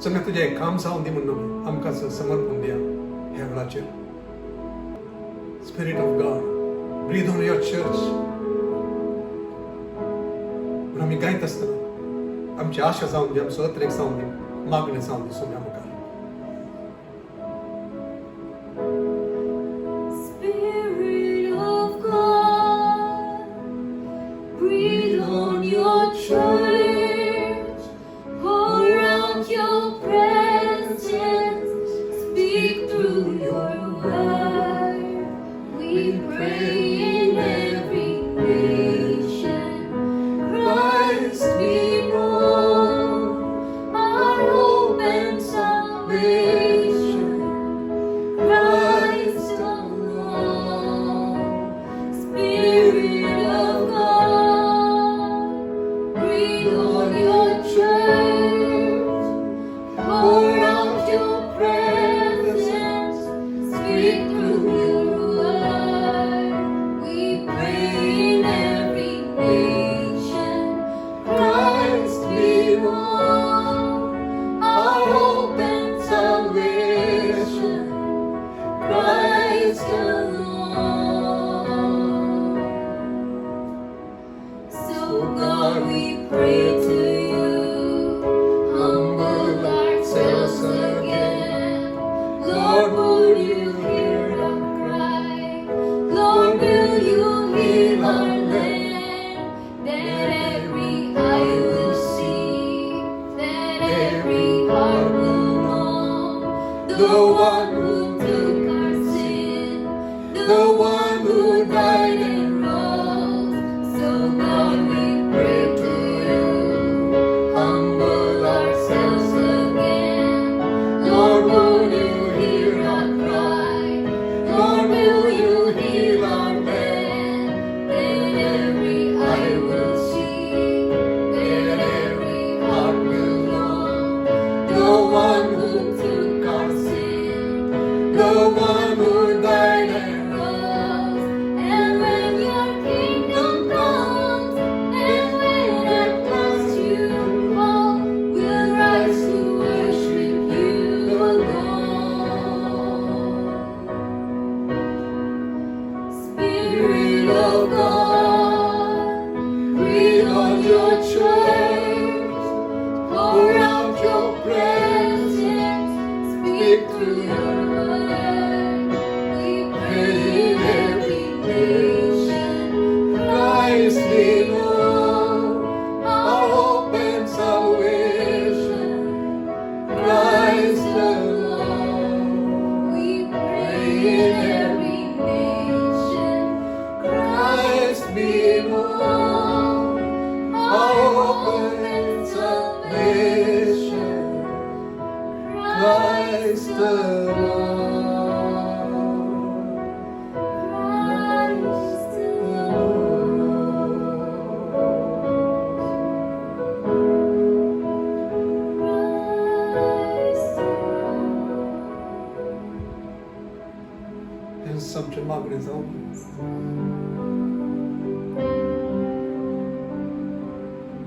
सगळें तुजें एक काम जावन दी म्हणून आमकां समर्पण दिया ह्या वेळाचेर. Spirit of God breathe on your church. म्हणून आमी गायत आसतना आमची आशा जावन दी, आमचो अत्रेक जावन दी, मागणें जावन दी सोम्या मुखार.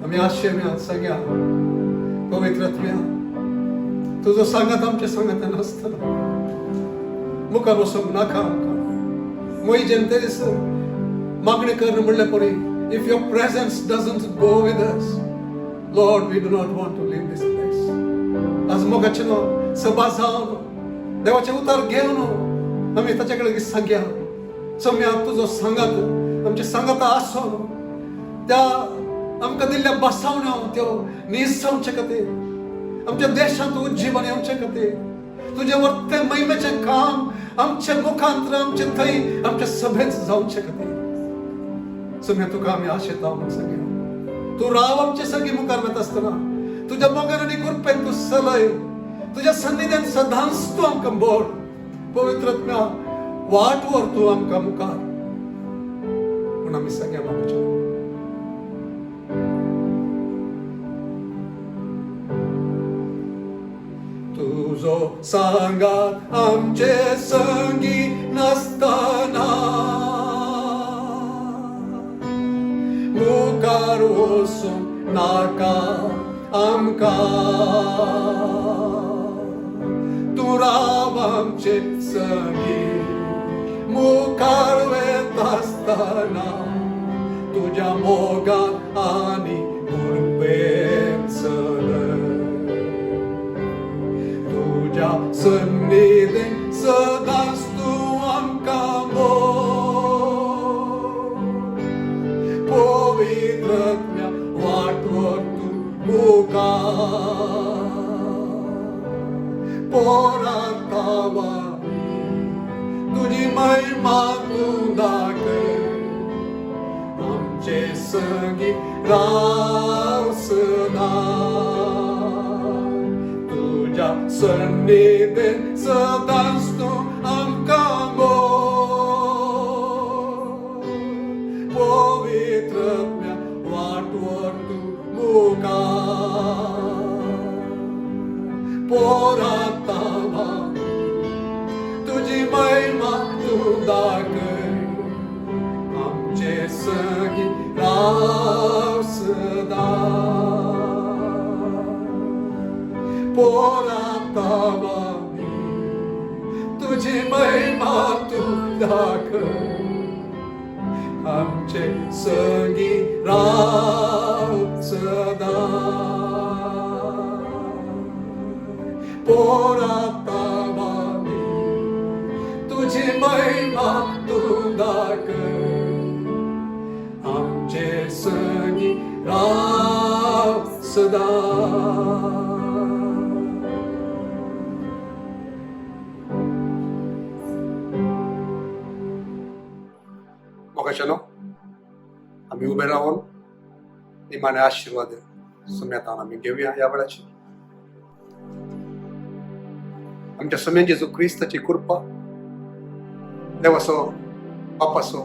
आमी आशेम्या सगळ्या पवित्र आत्म्या तुझं सांगत आमच्या सांगत नसतं मुखार वचूंक नाका आमकां मोईजेन तेच मागणी करणं म्हणल्या पळय if your presence doesn't go with us Lord we do not want to live this place आज मोगाचें सभा जावन देवाचे उतार घेवन आमी ताचे कडेन सांगया सम्या तुजो सांगात आमचे सांगात आसो त्या आमकां दिल्ल्या बसावण्यो त्यो निसवचे खातीर आमच्या देशांत उज्जीवन येवचे खातीर तुझे वर्ते महिमेचें काम आमच्या मुखांतर आमचे थंय आमच्या सभेत जावचे खातीर सम्या तुका आमी आशेता म्हूण सांगया तूं राव आमचे सगळी मुखार वता आसतना तुज्या मोगान आनी कृपेन तूं चलय तुज्या सन्निध्यान सदांच तूं आमकां बोड पवित्रत्म्या वाट व्हर तूं आमकां मुखार म्हूण आमी सगळ्या बाबाच्या तुझो सांगात आमचे संगी नसताना मुखार वचूंक नाका आमकां तूं राव आमचे संगी मुखार वेता आसतना तुज्या मोगान आनी कृपेन चलय तुझ्या सन्निधीन सदांच तूं आमकां पवित्रत्म्या वाटवर तूं मुखार पोरांतावा तुझी महिमा तूं दाखय आमचे संगी राव सदा तुझ्या सन्निधीन सदांच तूं आमकां पवित्रत्म्या वाटवर तूं मुखार पोरांतावा तुझी महिमा तूं दाखय आमचे संगी राव सदा पोरांतावा तुझी महिमा तूं दाखय आमचे संगी राव सदा पोरांतावा तुझी महिमा तूं दाखय आमचे संगी राव सदा मोगाचेनो आम्ही उभे राहून निमाणे आशीर्वाद सम्यातान आम्ही घेऊया या वेळाची आमच्या सम्यान जेजू क्रिस्ताची कृपा देवाचो बापाचो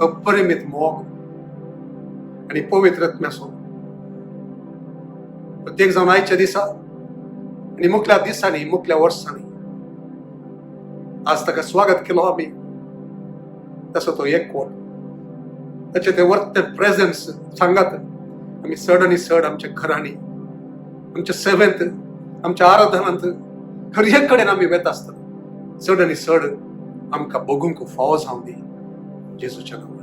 अपरिमित मोग आणि पवित्रत्म्याचो प्रत्येक जावन आयच्या दिसा आणि मुखल्या दिसांनी मुखल्या वर्सांनी आज ताका स्वागत केलो आमी तसो तो एकवट त्याचे ते वर्ते प्रेझेन्स सांगात आम्ही चड आनी चड आमच्या घरांनी आमच्या सेवेंत आमच्या आराधनांत हर एक कडेन आमी वेता आसतना चड आनी चड आमकां बगूंक फावो जावं दी जेजूच्या नांवान